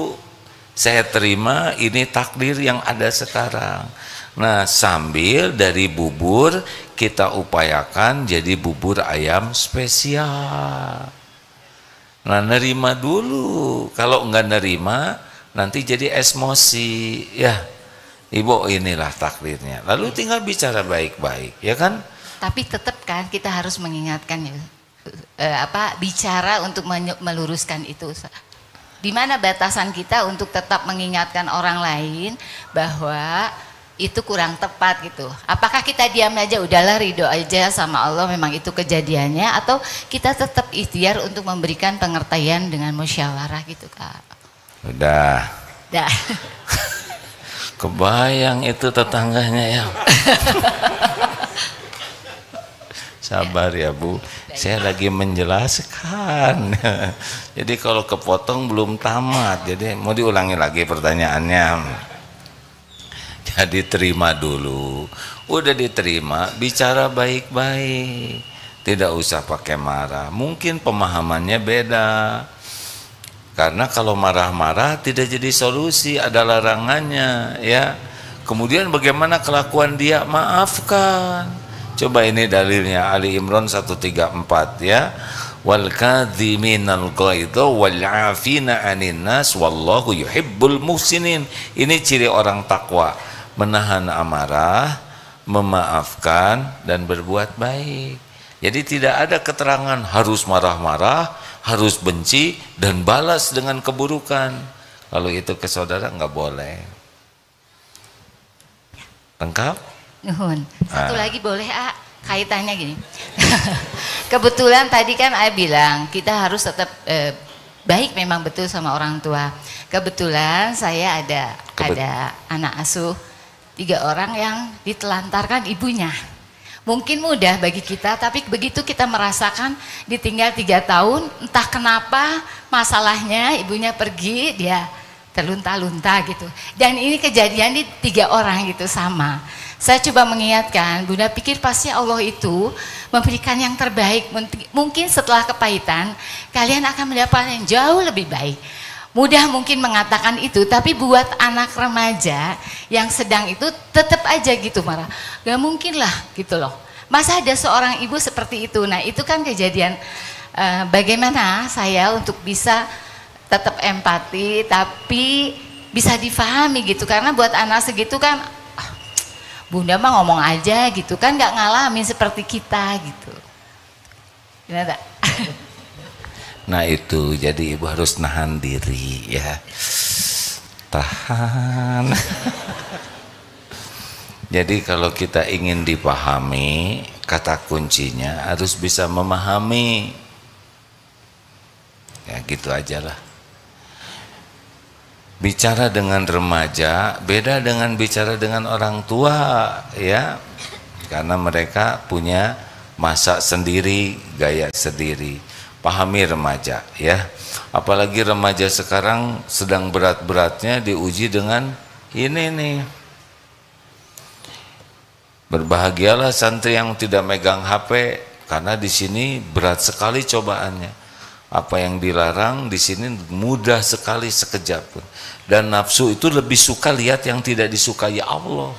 Saya terima ini takdir yang ada sekarang. Nah, sambil dari bubur kita upayakan jadi bubur ayam spesial. Nah, nerima dulu. Kalau enggak nerima, nanti jadi emosi. Ya, Ibu, inilah takdirnya. Lalu tinggal bicara baik-baik, ya kan? Tapi tetap kan kita harus mengingatkan ya, bicara untuk meluruskan itu. Di mana batasan kita untuk tetap mengingatkan orang lain bahwa itu kurang tepat gitu. Apakah kita diam aja, udahlah ridho aja sama Allah memang itu kejadiannya, atau kita tetap ikhtiar untuk memberikan pengertian dengan musyawarah gitu Kak? Udah. Dah. Kebayang itu tetangganya ya. Sabar ya Bu, saya lagi menjelaskan. Jadi kalau kepotong belum tamat, jadi mau diulangi lagi pertanyaannya. Jadi terima dulu, udah diterima, bicara baik-baik, tidak usah pakai marah. Mungkin pemahamannya beda, karena kalau marah-marah tidak jadi solusi, ada larangannya ya. Kemudian bagaimana kelakuan dia? Maafkan. Coba ini dalilnya Ali Imran 134 ya. Wal kadhiminal ghaidha wal 'afina 'anil nas wallahu yuhibbul muhsinin. Ini ciri orang takwa, menahan amarah, memaafkan dan berbuat baik. Jadi tidak ada keterangan harus marah-marah, harus benci dan balas dengan keburukan. Kalau itu ke saudara nggak boleh. Lengkap? Nuhun. Satu lagi boleh kaitannya gini. Kebetulan tadi kan bilang kita harus tetap baik, memang betul sama orang tua. Kebetulan saya ada anak asuh 3 orang yang ditelantarkan ibunya. Mungkin mudah bagi kita, tapi begitu kita merasakan ditinggal 3 tahun, entah kenapa masalahnya ibunya pergi, dia terlunta-lunta gitu. Dan ini kejadian di 3 orang gitu sama. Saya coba mengingatkan, Bunda pikir pasti Allah itu memberikan yang terbaik. Mungkin setelah kepahitan, kalian akan mendapatkan yang jauh lebih baik. Mudah mungkin mengatakan itu, tapi buat anak remaja yang sedang itu tetap aja gitu marah. Gak mungkin lah gitu loh. Masa ada seorang ibu seperti itu? Nah itu kan kejadian bagaimana saya untuk bisa tetap empati, tapi bisa difahami gitu. Karena buat anak segitu kan, Bunda mah ngomong aja gitu kan, nggak ngalamin seperti kita gitu. Gimana tak? Nah itu, jadi ibu harus nahan diri ya. Tahan. Jadi kalau kita ingin dipahami, kata kuncinya harus bisa memahami. Ya gitu aja lah. Bicara dengan remaja beda dengan bicara dengan orang tua ya, karena mereka punya masa sendiri, gaya sendiri. Pahami remaja ya, apalagi remaja sekarang sedang berat-beratnya diuji dengan ini nih. Berbahagialah santri yang tidak megang HP, karena di sini berat sekali cobaannya. Apa yang dilarang di sini mudah sekali, sekejap pun. Dan nafsu itu lebih suka lihat yang tidak disukai Allah.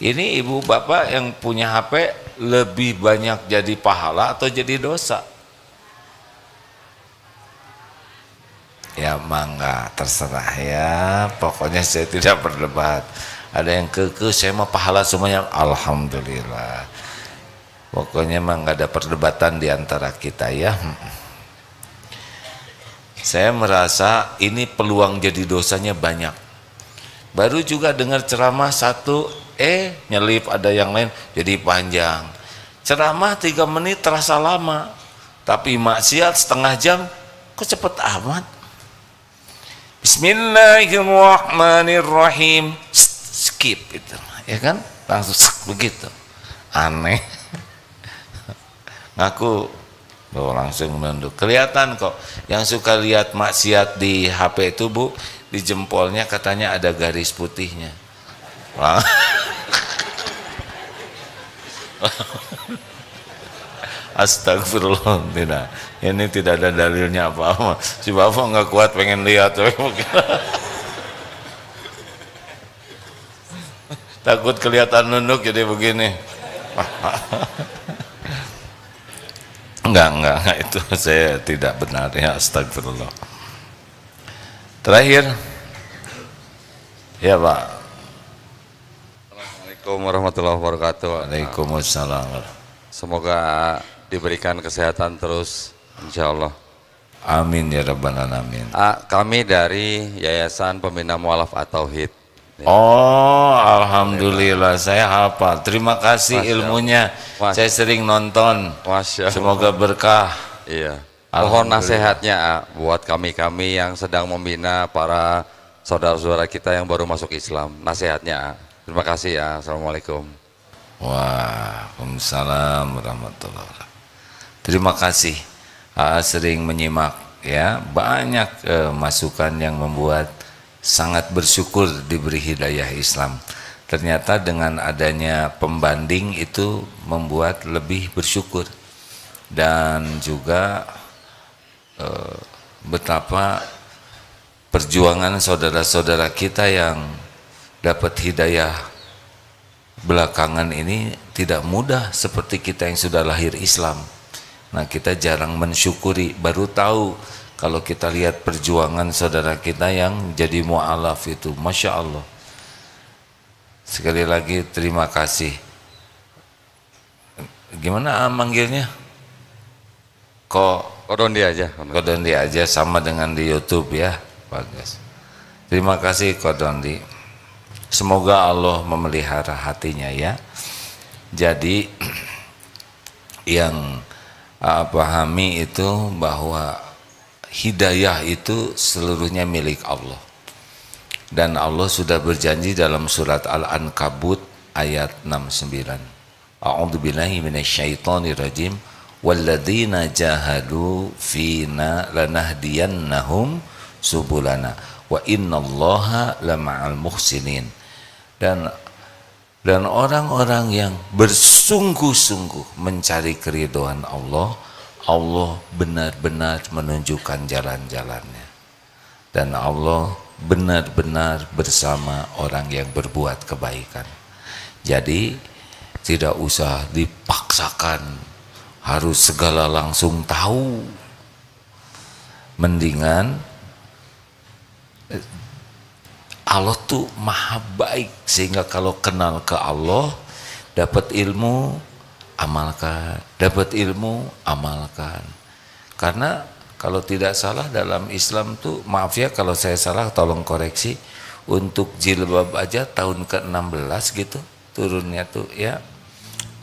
Ini ibu bapak yang punya HP lebih banyak jadi pahala atau jadi dosa? Ya mangga, terserah ya. Pokoknya saya tidak berdebat. Ada yang saya mah pahala semuanya, alhamdulillah. Pokoknya mah nggak ada perdebatan di antara kita ya. Saya merasa ini peluang jadi dosanya banyak. Baru juga dengar ceramah satu, nyelip ada yang lain jadi panjang. Ceramah 3 menit terasa lama, tapi maksiat setengah jam kok cepet amat. Bismillahirrahmanirrahim, skip itu, ya kan? Langsung begitu, aneh. Ngaku langsung menunduk. Kelihatan kok yang suka lihat maksiat di HP itu Bu, di jempolnya katanya ada garis putihnya. Astagfirullah, tidak. Ini tidak ada dalilnya apa-apa. Si Bapak nggak kuat pengen lihat. Takut kelihatan nunduk jadi begini. Enggak, itu saya tidak benar ya, astagfirullah. Terakhir ya Pak. Assalamualaikum warahmatullahi wabarakatuh. Waalaikumsalam. Semoga diberikan kesehatan terus, insya Allah. Amin ya rabbal alamin. Kami dari Yayasan Pembina Mu'alaf at-Tauhid Oh, alhamdulillah saya hafal. Terima kasih ilmunya. Saya sering nonton. Masya Allah. Semoga berkah. Iya. Mohon nasihatnya buat kami-kami yang sedang membina para saudara-saudara kita yang baru masuk Islam. Nasihatnya. Terima kasih ya. Assalamualaikum. Waalaikumsalam warahmatullahi wabarakatuh. Terima kasih. Sering menyimak ya. Banyak masukan yang membuat sangat bersyukur diberi hidayah Islam. Ternyata dengan adanya pembanding itu membuat lebih bersyukur. Dan juga betapa perjuangan saudara-saudara kita yang dapat hidayah belakangan ini tidak mudah seperti kita yang sudah lahir Islam. Nah, kita jarang mensyukuri, baru tahu kalau kita lihat perjuangan saudara kita yang jadi mu'alaf itu. Masya Allah. Sekali lagi terima kasih. Gimana manggilnya? Kodondi aja. Kodondi aja, sama dengan di YouTube ya. Bagus. Terima kasih Kodondi. Semoga Allah memelihara hatinya ya. Jadi yang pahami itu bahwa hidayah itu seluruhnya milik Allah. Dan Allah sudah berjanji dalam surat Al-Ankabut ayat 69. A'udzubillahi minasyaitonirrajim. Walladzina jahadu fina lanahdiyannahum subulana wa innallaha lama'al muhsinin. Dan orang-orang yang bersungguh-sungguh mencari keridhaan Allah, Allah benar-benar menunjukkan jalan-jalannya. Dan Allah benar-benar bersama orang yang berbuat kebaikan. Jadi tidak usah dipaksakan harus segala langsung tahu. Mendingan Allah tuh maha baik, sehingga kalau kenal ke Allah, dapat ilmu, amalkan, dapat ilmu, amalkan. Karena kalau tidak salah dalam Islam tuh, maaf ya kalau saya salah tolong koreksi, untuk jilbab aja tahun ke-16 gitu turunnya tuh ya.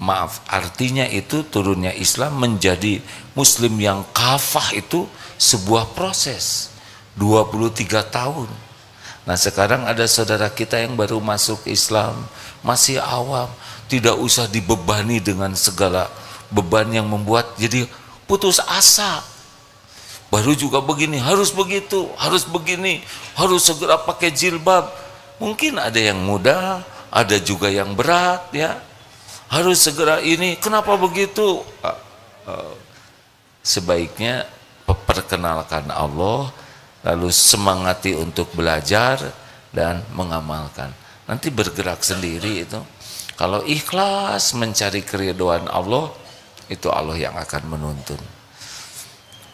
Maaf, artinya itu turunnya Islam menjadi muslim yang kafah itu sebuah proses 23 tahun. Nah, sekarang ada saudara kita yang baru masuk Islam, masih awam, tidak usah dibebani dengan segala beban yang membuat jadi putus asa. Baru juga begini, harus begitu, harus begini, harus segera pakai jilbab. Mungkin ada yang mudah, ada juga yang berat ya. Harus segera ini, kenapa begitu? Sebaiknya perkenalkan Allah, lalu semangati untuk belajar dan mengamalkan. Nanti bergerak sendiri itu. Kalau ikhlas mencari keridhaan Allah, itu Allah yang akan menuntun.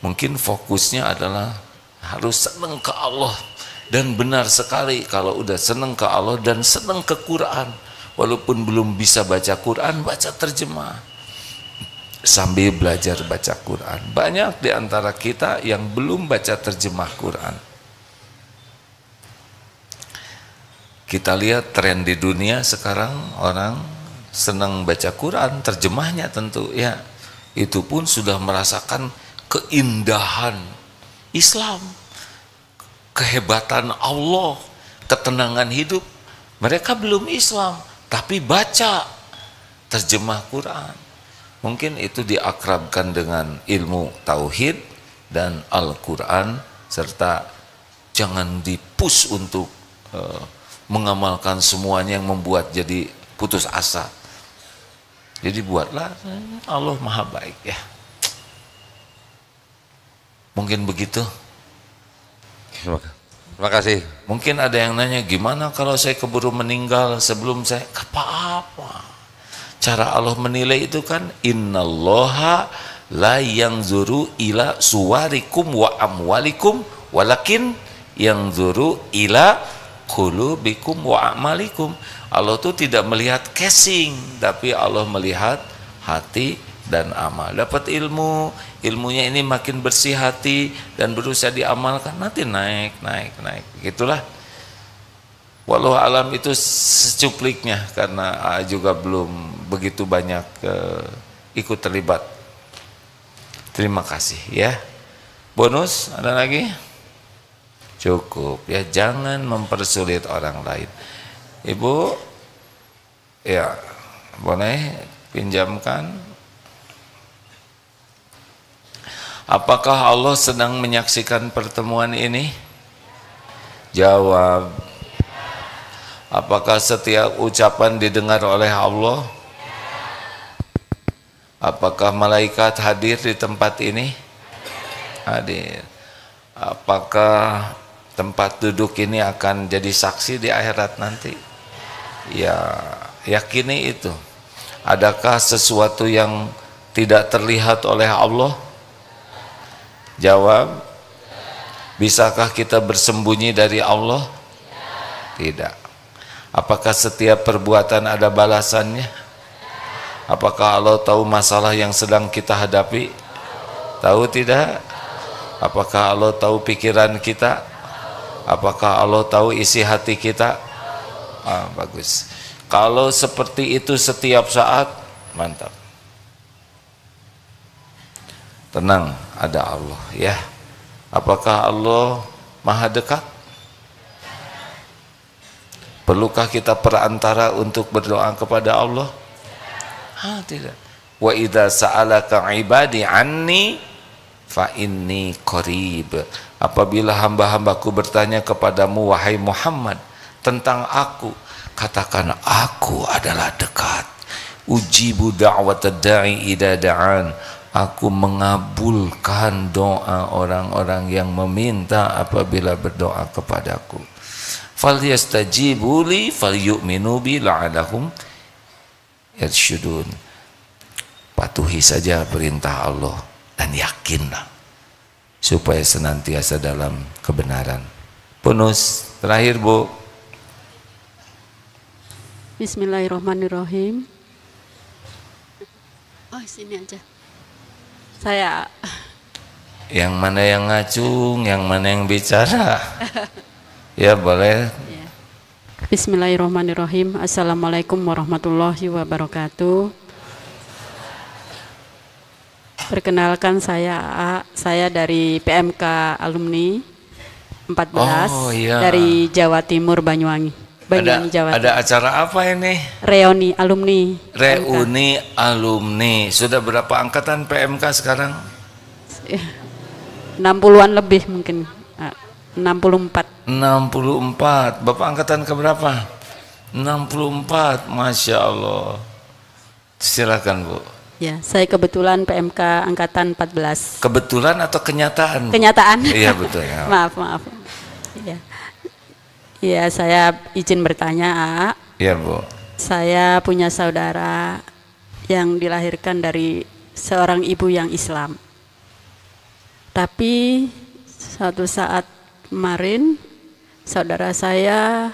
Mungkin fokusnya adalah harus senang ke Allah. Dan benar sekali kalau udah senang ke Allah dan senang ke Quran. Walaupun belum bisa baca Quran, baca terjemah. Sambil belajar baca Quran. Banyak di antara kita yang belum baca terjemah Quran. Kita lihat tren di dunia sekarang, orang senang baca Quran, terjemahnya tentu ya. Itu pun sudah merasakan keindahan Islam, kehebatan Allah, ketenangan hidup. Mereka belum Islam, tapi baca terjemah Quran. Mungkin itu diakrabkan dengan ilmu tauhid dan Al-Quran, serta jangan dipus untuk mengamalkan semuanya yang membuat jadi putus asa. Jadi buatlah, Allah maha baik ya. Mungkin begitu. Terima kasih. Mungkin ada yang nanya, gimana kalau saya keburu meninggal sebelum saya? Apa-apa. Cara Allah menilai itu kan, innallaha la yanzuru ila suwarikum wa amwalikum walakin yanzuru ila qulubikum wa amalikum. Allah tuh tidak melihat casing, tapi Allah melihat hati dan amal. Dapat ilmu, ilmunya ini makin bersih hati dan berusaha diamalkan, nanti naik. Itulah Walau alam itu secupliknya karena juga belum begitu banyak ikut terlibat. Terima kasih ya. Bonus ada lagi? Cukup ya, jangan mempersulit orang lain. Ibu ya boleh pinjamkan. Apakah Allah sedang menyaksikan pertemuan ini? Jawab. Apakah setiap ucapan didengar oleh Allah? Apakah malaikat hadir di tempat ini? Hadir. Apakah tempat duduk ini akan jadi saksi di akhirat nanti? Ya, yakini itu. Adakah sesuatu yang tidak terlihat oleh Allah? Jawab. Bisakah kita bersembunyi dari Allah? Tidak. Apakah setiap perbuatan ada balasannya? Apakah Allah tahu masalah yang sedang kita hadapi? Tahu tidak? Apakah Allah tahu pikiran kita? Apakah Allah tahu isi hati kita? Bagus. Kalau seperti itu setiap saat, mantap. Tenang, ada Allah ya. Apakah Allah maha dekat? Perlukah kita perantara untuk berdoa kepada Allah? Tidak. Wa idza sa'alaka ibadi anni fa inni qarib. Apabila hamba-hambaku bertanya kepadamu wahai Muhammad tentang aku, katakan aku adalah dekat. Ujibu da'watad da'i idza da'an. Aku mengabulkan doa orang-orang yang meminta apabila berdoa kepadaku. Falyastajibu li falyu'minu bi la'allahum yarsyudun. Patuhi saja perintah Allah dan yakinlah supaya senantiasa dalam kebenaran. Bonus terakhir Bu. Bismillahirrahmanirrahim. Oh sini aja. Saya. Yang mana yang ngacung, yang mana yang bicara? Ya boleh. Bismillahirrahmanirrahim. Assalamualaikum warahmatullahi wabarakatuh. Perkenalkan saya dari PMK alumni 14 dari Jawa Timur Banyuwangi. Jawa Timur. Ada acara apa ini? Reuni alumni. Reuni alumni. Sudah berapa angkatan PMK sekarang? 60-an lebih mungkin. 64. Bapak angkatan keberapa? 64. Masya Allah. Silakan Bu. Ya, saya kebetulan PMK angkatan 14. Kebetulan atau kenyataan? Kenyataan. Iya betul ya. maaf. Iya. Iya, saya izin bertanya, Iya Bu. Saya punya saudara yang dilahirkan dari seorang ibu yang Islam. Tapi suatu saat kemarin saudara saya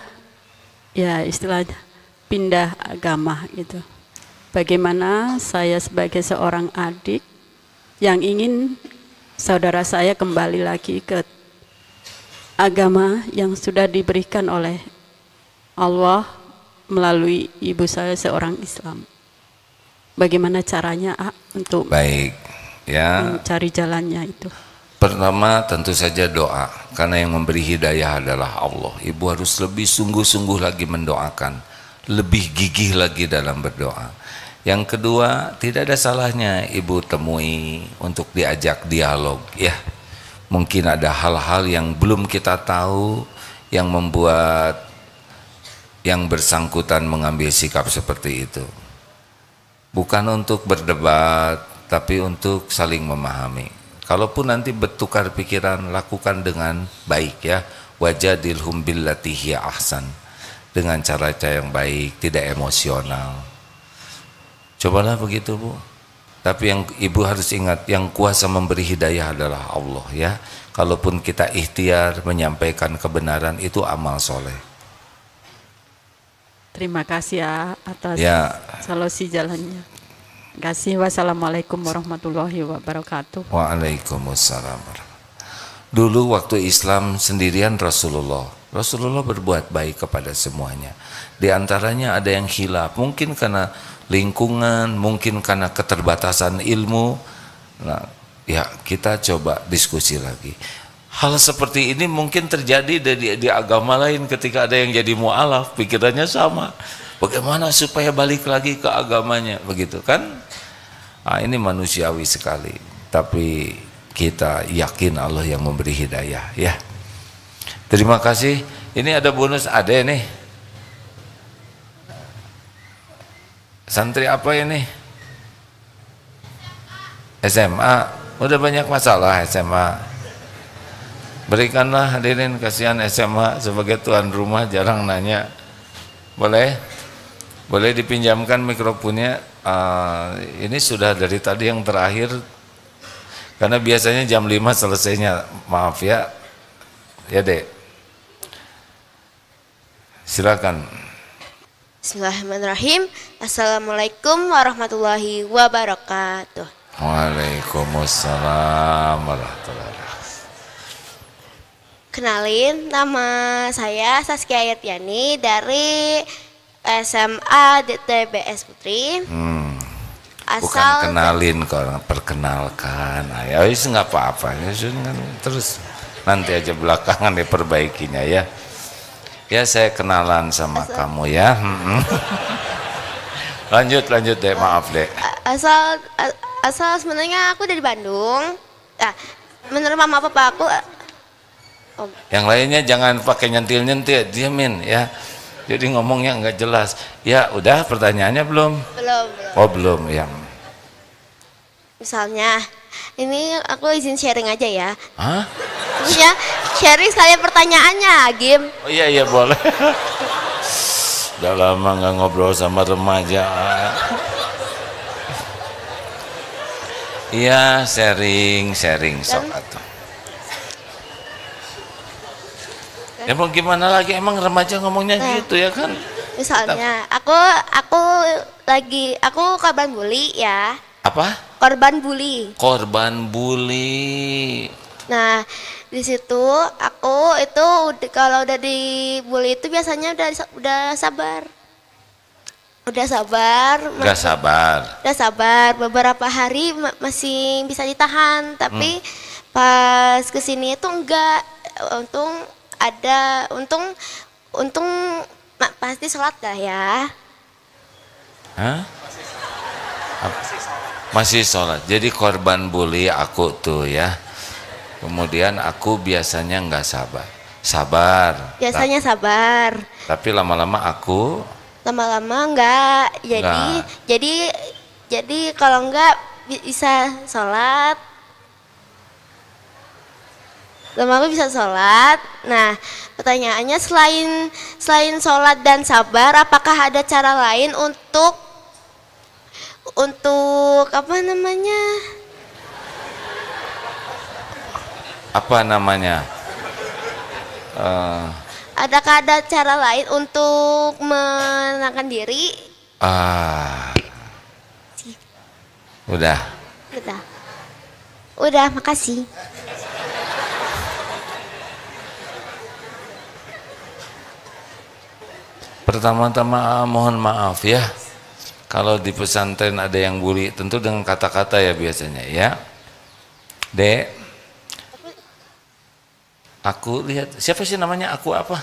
ya istilahnya pindah agama gitu. Bagaimana saya sebagai seorang adik yang ingin saudara saya kembali lagi ke agama yang sudah diberikan oleh Allah melalui ibu saya seorang Islam. Bagaimana caranya untuk baik ya mencari jalannya itu? Pertama tentu saja doa, karena yang memberi hidayah adalah Allah. Ibu harus lebih sungguh-sungguh lagi mendoakan, lebih gigih lagi dalam berdoa. Yang kedua, tidak ada salahnya ibu temui untuk diajak dialog ya. Mungkin ada hal-hal yang belum kita tahu yang membuat yang bersangkutan mengambil sikap seperti itu. Bukan untuk berdebat, tapi untuk saling memahami. Kalaupun nanti bertukar pikiran, lakukan dengan baik ya. Wajadilhum billati hiya ahsan. Dengan cara-cara yang baik, tidak emosional. Cobalah begitu Bu. Tapi yang ibu harus ingat, yang kuasa memberi hidayah adalah Allah ya. Kalaupun kita ikhtiar menyampaikan kebenaran, itu amal soleh. Terima kasih atas solusi jalannya. Terima kasih. Wassalamualaikum warahmatullahi wabarakatuh. Waalaikumsalam. Dulu waktu Islam sendirian Rasulullah Rasulullah berbuat baik kepada semuanya. Di antaranya ada yang khilaf, mungkin karena lingkungan, mungkin karena keterbatasan ilmu. Nah, ya kita coba diskusi lagi. Hal seperti ini mungkin terjadi di agama lain ketika ada yang jadi mu'alaf, pikirannya sama. Bagaimana supaya balik lagi ke agamanya, begitu kan? Nah, ini manusiawi sekali. Tapi kita yakin Allah yang memberi hidayah, ya. Terima kasih. Ini ada bonus, ada nih. Santri apa ini? SMA. Udah banyak masalah SMA. Berikanlah hadirin, kasihan SMA sebagai tuan rumah jarang nanya. Boleh? Boleh dipinjamkan mikrofonnya. Ini sudah dari tadi yang terakhir. Karena biasanya jam 5 selesainya. Maaf ya. Ya, Dek. Silakan. Bismillahirrahmanirrahim. Assalamualaikum warahmatullahi wabarakatuh. Waalaikumsalam warahmatullahi wabarakatuh. Kenalin, nama saya Saskia Ayatiani dari SMA DTBS Putri. Bukan kenalin, kok perkenalkan. Ayo, nggak apa-apa. Terus nanti aja belakangan diperbaikinya ya. Ya, saya kenalan sama kamu ya. Lanjut deh, maaf deh. Asal sebenarnya aku dari Bandung. Menurut mama papa aku. Yang lainnya jangan pakai nyentil-nyentil, diamin ya. Jadi ngomongnya nggak jelas. Ya, udah pertanyaannya belum? Belum. Oh, belum ya. Misalnya, ini aku izin sharing aja ya. Hah? Ya, sharing sekalian pertanyaannya, Gim. Oh iya boleh. Udah lama nggak ngobrol sama remaja. Iya, sharing sok atuh. Emang gimana lagi, emang remaja ngomongnya gitu ya kan? Misalnya, aku korban bully ya. Apa? Korban bully. Korban bully. Nah, di situ aku itu kalau udah dibully itu biasanya udah sabar. Udah sabar. Beberapa hari masih bisa ditahan, tapi pas kesini itu enggak. Untung pasti sholat dah ya. Hah? Masih sholat. Jadi korban bully aku tuh ya. Kemudian aku biasanya nggak sabar. Biasanya sabar. Tapi lama-lama enggak. Jadi kalau enggak bisa sholat. Lama-lama bisa sholat. Nah, pertanyaannya selain sholat dan sabar, apakah ada cara lain untuk apa namanya? Adakah ada cara lain untuk menenangkan diri? Udah, makasih. Pertama-tama mohon maaf ya. Kalau di pesantren ada yang bully, tentu dengan kata-kata ya biasanya ya. Dek, aku lihat, siapa sih namanya, aku apa?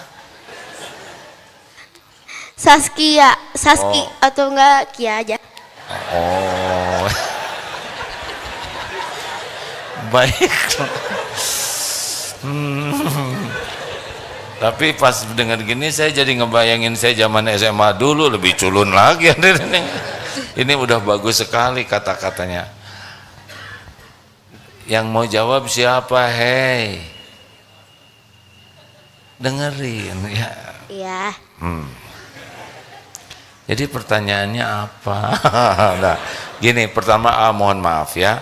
Saskia, Oh. atau enggak Kia aja. Oh. Baik. Tapi pas dengar gini saya jadi ngebayangin saya zaman SMA dulu, lebih culun lagi. Ini udah bagus sekali kata-katanya. Yang mau jawab siapa? Hei, dengerin ya. Iya. Jadi pertanyaannya apa? Nah, gini, pertama mohon maaf ya.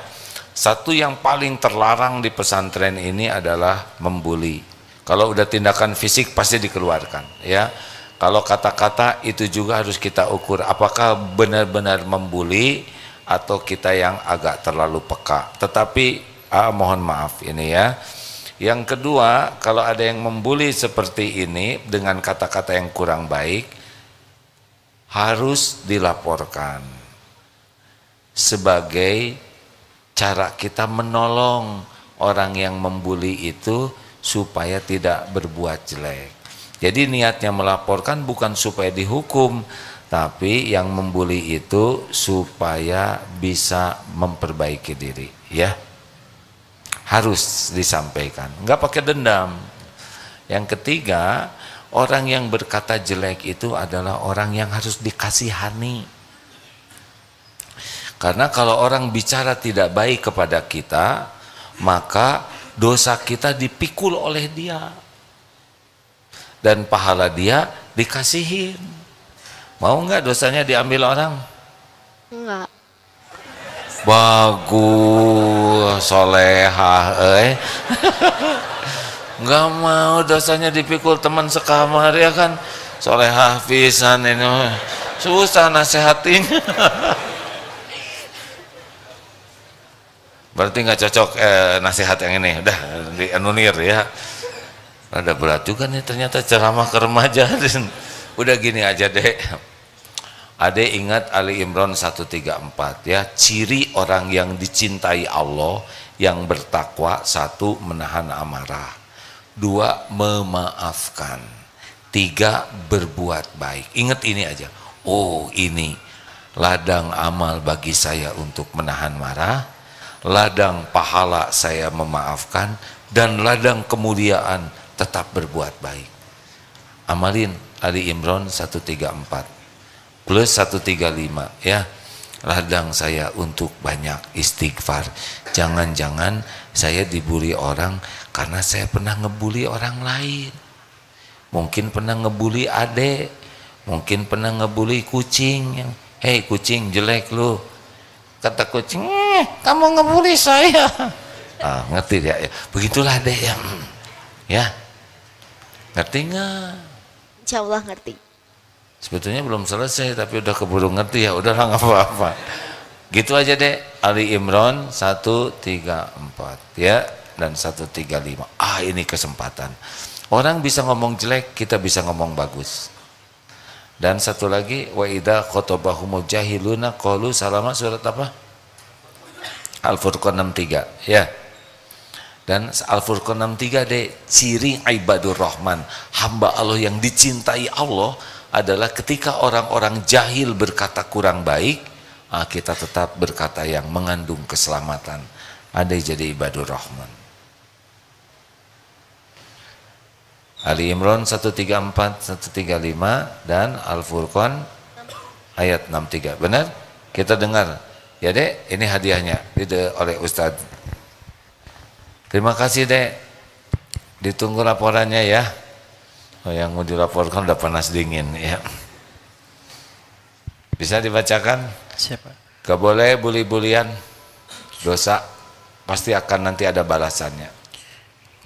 Satu yang paling terlarang di pesantren ini adalah membuli. Kalau udah tindakan fisik pasti dikeluarkan ya. Kalau kata-kata itu juga harus kita ukur apakah benar-benar membuli atau kita yang agak terlalu peka. Tetapi mohon maaf ini ya. Yang kedua, kalau ada yang membuli seperti ini dengan kata-kata yang kurang baik, harus dilaporkan sebagai cara kita menolong orang yang membuli itu supaya tidak berbuat jelek. Jadi niatnya melaporkan bukan supaya dihukum, tapi yang membuli itu supaya bisa memperbaiki diri, ya. Harus disampaikan, nggak pakai dendam. Yang ketiga, orang yang berkata jelek itu adalah orang yang harus dikasihani. Karena kalau orang bicara tidak baik kepada kita, maka dosa kita dipikul oleh dia dan pahala dia dikasihin. Mau nggak dosanya diambil orang? Enggak. Bagus, solehah, nggak mau dosanya dipikul teman sekamar, ya kan? Solehah pisan ini, susah nasihatinya. Berarti nggak cocok nasihat yang ini, udah dianunir ya. Ada berat juga nih ternyata ceramah ke remaja. Udah gini aja deh. Ade ingat Ali Imran 134 ya, ciri orang yang dicintai Allah yang bertakwa: 1. Menahan amarah, 2. Memaafkan, 3. Berbuat baik. Ingat ini aja. Oh, ini ladang amal bagi saya untuk menahan marah, ladang pahala saya memaafkan, dan ladang kemuliaan tetap berbuat baik. Amalin Ali Imran 134 plus 135 ya. Ladang saya untuk banyak istighfar. Jangan-jangan saya dibully orang karena saya pernah ngebully orang lain. Mungkin pernah ngebully adek, mungkin pernah ngebully kucing. Hei kucing, jelek lu. Kata kucing, kamu ngebully saya. Ah, ngerti ya? Begitulah adek ya. Ngerti nggak? Insya Allah ngerti. Sebetulnya belum selesai tapi udah keburu ngerti, ya udahlah nggak apa-apa. Gitu aja deh. Ali Imran 134 ya dan 135. Ah, ini kesempatan. Orang bisa ngomong jelek, kita bisa ngomong bagus. Dan satu lagi, wa idza khotabahumul jahiluna qalu salama, surat apa? Al-Furqan 63 ya. Dan Al-Furqan 63 deh, ciri ibadur rahman, hamba Allah yang dicintai Allah adalah ketika orang-orang jahil berkata kurang baik, kita tetap berkata yang mengandung keselamatan. Ada jadi ibadur rahman. Ali Imran 134, 135 dan Al-Furqan ayat 63. Benar? Kita dengar. Ya Dek, ini hadiahnya oleh Ustadz. Terima kasih Dek. Ditunggu laporannya ya. Oh, yang mau dilaporkan udah panas dingin ya. Bisa dibacakan? Siapa? Gak boleh bully-bulian, dosa, pasti akan nanti ada balasannya.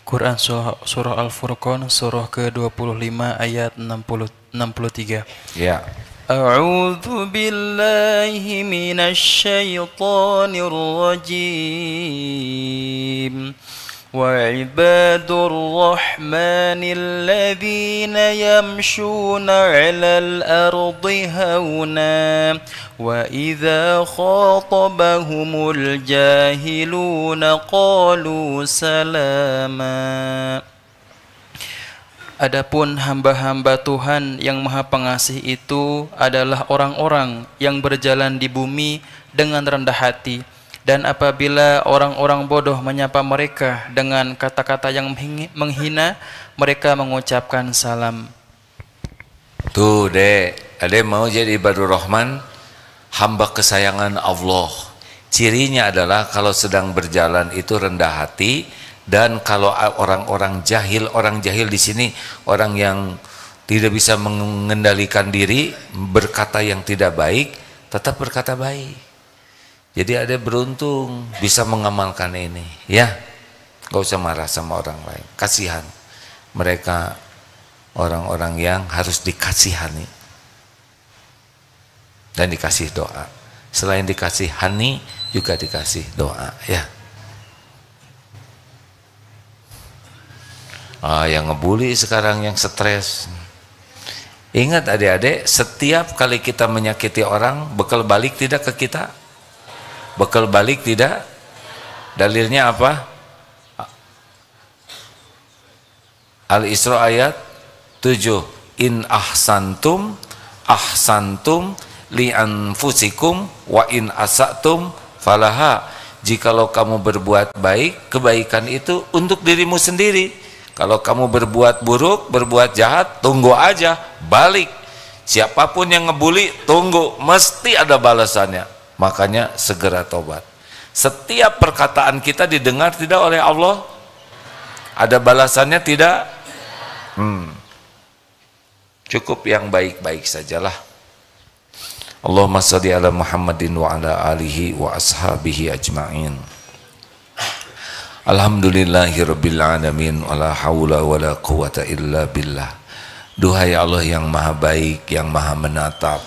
Quran surah Al-Furqan surah ke-25 ayat 63. Ya. A'udzu billahi minasyaitonir rajim. وعباد الرحمن الذين يمشون على الأرض هونا وإذا خاطبهم الجاهلون قالوا سلاما. Adapun hamba-hamba Tuhan yang Maha Pengasih itu adalah orang-orang yang berjalan di bumi dengan rendah hati. Dan apabila orang-orang bodoh menyapa mereka dengan kata-kata yang menghina, mereka mengucapkan salam. Tuh Dek, Ade mau jadi ibadur rahman, hamba kesayangan Allah. Cirinya adalah kalau sedang berjalan itu rendah hati, dan kalau orang-orang jahil di sini orang yang tidak bisa mengendalikan diri, berkata yang tidak baik, tetap berkata baik. Jadi ada beruntung bisa mengamalkan ini ya. Gak usah marah sama orang lain, kasihan mereka, orang-orang yang harus dikasihani dan dikasih doa. Selain dikasihani juga dikasih doa ya. Yang ngebully sekarang yang stres. Ingat adik-adik, setiap kali kita menyakiti orang, bekal balik tidak ke kita? Bekal balik tidak? Dalilnya apa? Al-Isra ayat 7. In ahsantum li anfusikum wa in asatum falaha. Jikalau kamu berbuat baik, kebaikan itu untuk dirimu sendiri. Kalau kamu berbuat buruk, berbuat jahat, tunggu aja, balik. Siapapun yang ngebully, tunggu, mesti ada balasannya. Makanya segera tobat. Setiap perkataan kita didengar tidak oleh Allah? Ada balasannya tidak? Cukup yang baik-baik sajalah. Allahumma shalli ala Muhammadin wa ala alihi wa ashabihi ajma'in. Alhamdulillahirabbil alamin, wala haula wala quwata illa billah. Duhai Allah yang maha baik, yang maha menatap,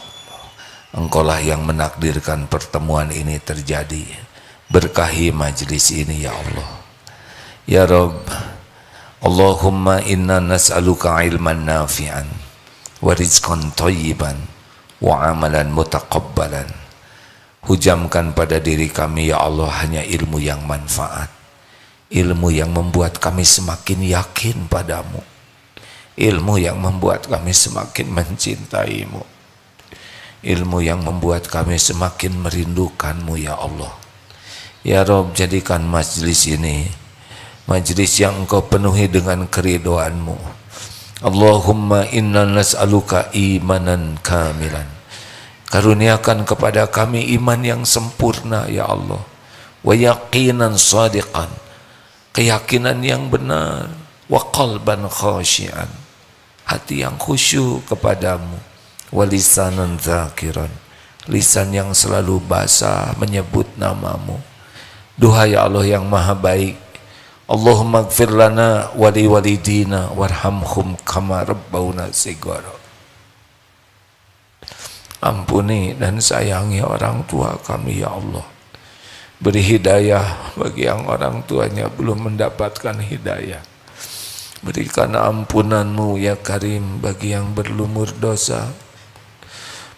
Engkaulah yang menakdirkan pertemuan ini terjadi. Berkahi majlis ini ya Allah. Ya Rabb, Allahumma inna nas'aluka ilman nafi'an wa rizqan thayyiban wa amalan mutaqabbalan. Hujamkan pada diri kami ya Allah hanya ilmu yang manfaat, ilmu yang membuat kami semakin yakin padamu, ilmu yang membuat kami semakin mencintaimu, ilmu yang membuat kami semakin merindukanmu ya Allah. Ya Rabb, jadikan majlis ini majlis yang Engkau penuhi dengan keridhoanmu. Allahumma inna nas'aluka imanan kamilan. Karuniakan kepada kami iman yang sempurna ya Allah. Wa yaqinan shadiqan, keyakinan yang benar. Wa qalban khashian, hati yang khusyuk kepadamu. Wa lisanan dzakiran, lisan yang selalu basah menyebut namamu. Duhai Allah yang maha baik, Allahumma gfir lana wali walidina warhamhum kama rabbawna sigara. Ampuni dan sayangi orang tua kami ya Allah. Beri hidayah bagi yang orang tuanya belum mendapatkan hidayah. Berikan ampunanmu ya Karim bagi yang berlumur dosa.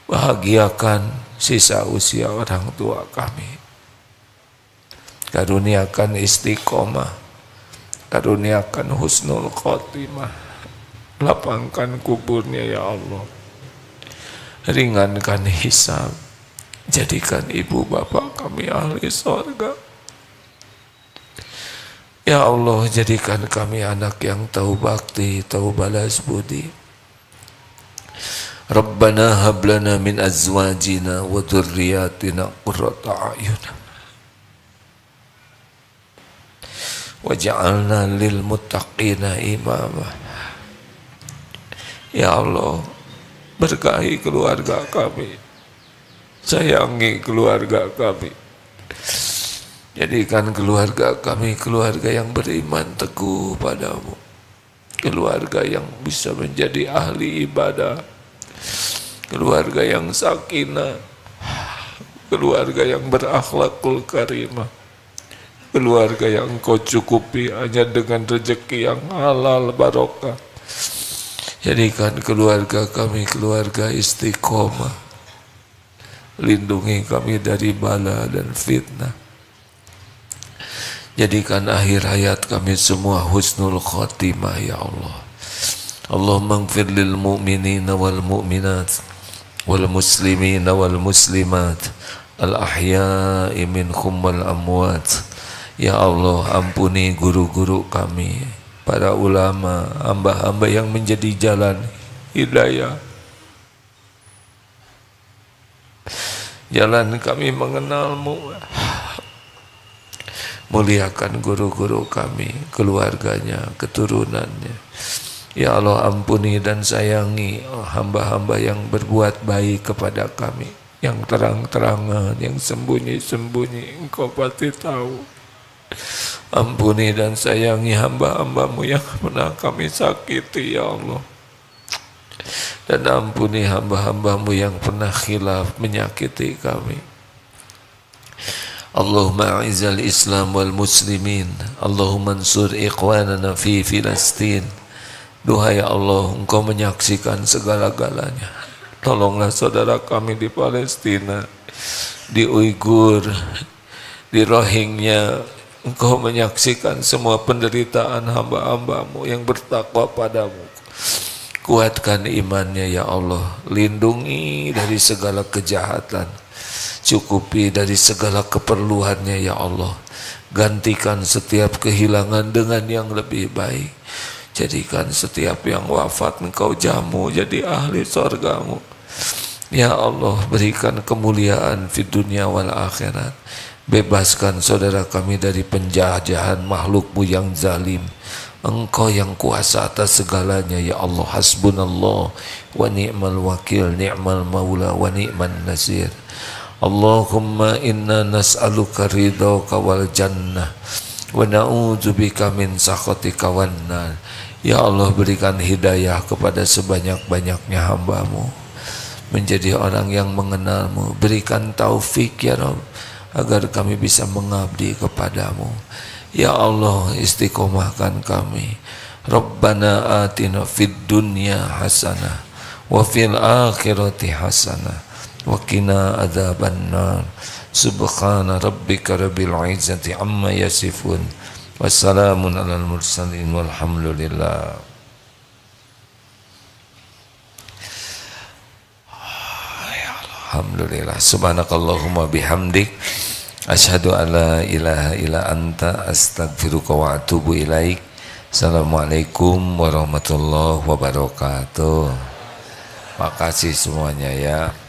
Bahagiakan sisa usia orang tua kami. Karuniakan istiqomah, karuniakan husnul khotimah, lapangkan kuburnya ya Allah, ringankan hisab, jadikan ibu bapak kami ahli surga. Ya Allah, jadikan kami anak yang tahu bakti, tahu balas budi. Rabbana hablana min azwajina wa dhurriyyatina qurrata a'yun waj'alna lil muttaqina imama. Ya Allah, berkahi keluarga kami, sayangi keluarga kami, jadikan keluarga kami keluarga yang beriman teguh padamu, keluarga yang bisa menjadi ahli ibadah, keluarga yang sakinah, keluarga yang berakhlakul karimah, keluarga yang Engkau cukupi hanya dengan rezeki yang halal barokah. Jadikan keluarga kami keluarga istiqomah. Lindungi kami dari bala dan fitnah. Jadikan akhir hayat kami semua husnul khotimah ya Allah. Allahumma ighfir lil mu'minina wal mu'minat wal muslimina wal muslimat al ahya'i minhum wal amwat. Ya Allah, ampuni guru-guru kami, para ulama, hamba-hamba yang menjadi jalan hidayah. Jalan kami mengenalmu. Muliakan guru-guru kami, keluarganya, keturunannya. Ya Allah, ampuni dan sayangi hamba-hamba yang berbuat baik kepada kami, yang terang-terangan, yang sembunyi-sembunyi, Engkau pasti tahu. Ampuni dan sayangi hamba-hambamu yang pernah kami sakiti ya Allah. Dan ampuni hamba-hambamu yang pernah khilaf menyakiti kami. Allahumma a'izal Islam wal muslimin, Allahumma ansur ikhwanana fi Filastin. Duhai Allah, Engkau menyaksikan segala-galanya. Tolonglah saudara kami di Palestina, di Uighur, di Rohingya. Engkau menyaksikan semua penderitaan hamba-hambamu yang bertakwa padamu. Kuatkan imannya ya Allah, lindungi dari segala kejahatan, cukupi dari segala keperluannya ya Allah, gantikan setiap kehilangan dengan yang lebih baik, jadikan setiap yang wafat Engkau jamu jadi ahli surgamu ya Allah. Berikan kemuliaan di dunia wal akhirat, bebaskan saudara kami dari penjajahan makhlukmu yang zalim. Engkau yang kuasa atas segalanya ya Allah. Hasbunallah wa ni'mal wakil, ni'mal maula wa ni'man nasir. Allahumma inna nas'aluka ridhaka wal jannah wa na'udzubika min sakhatika wan nar. Ya Allah, berikan hidayah kepada sebanyak-banyaknya hamba-Mu menjadi orang yang mengenal-Mu. Berikan taufik ya Rabb agar kami bisa mengabdi kepadamu. Ya Allah, istiqomahkan kami. Rabbana atina fid dunya hasanah wa fil akhirati hasanah wa qina adzabannar. Subhana rabbika rabbil izzati amma yasifun. Wassalamun alal mursalin walhamdulillah. Alhamdulillah. Subhanakallahumma bihamdik, asyhadu an la ilaha illa anta, astaghfiruka wa atubu ilaik. Assalamualaikum warahmatullahi wabarakatuh. Makasih semuanya ya.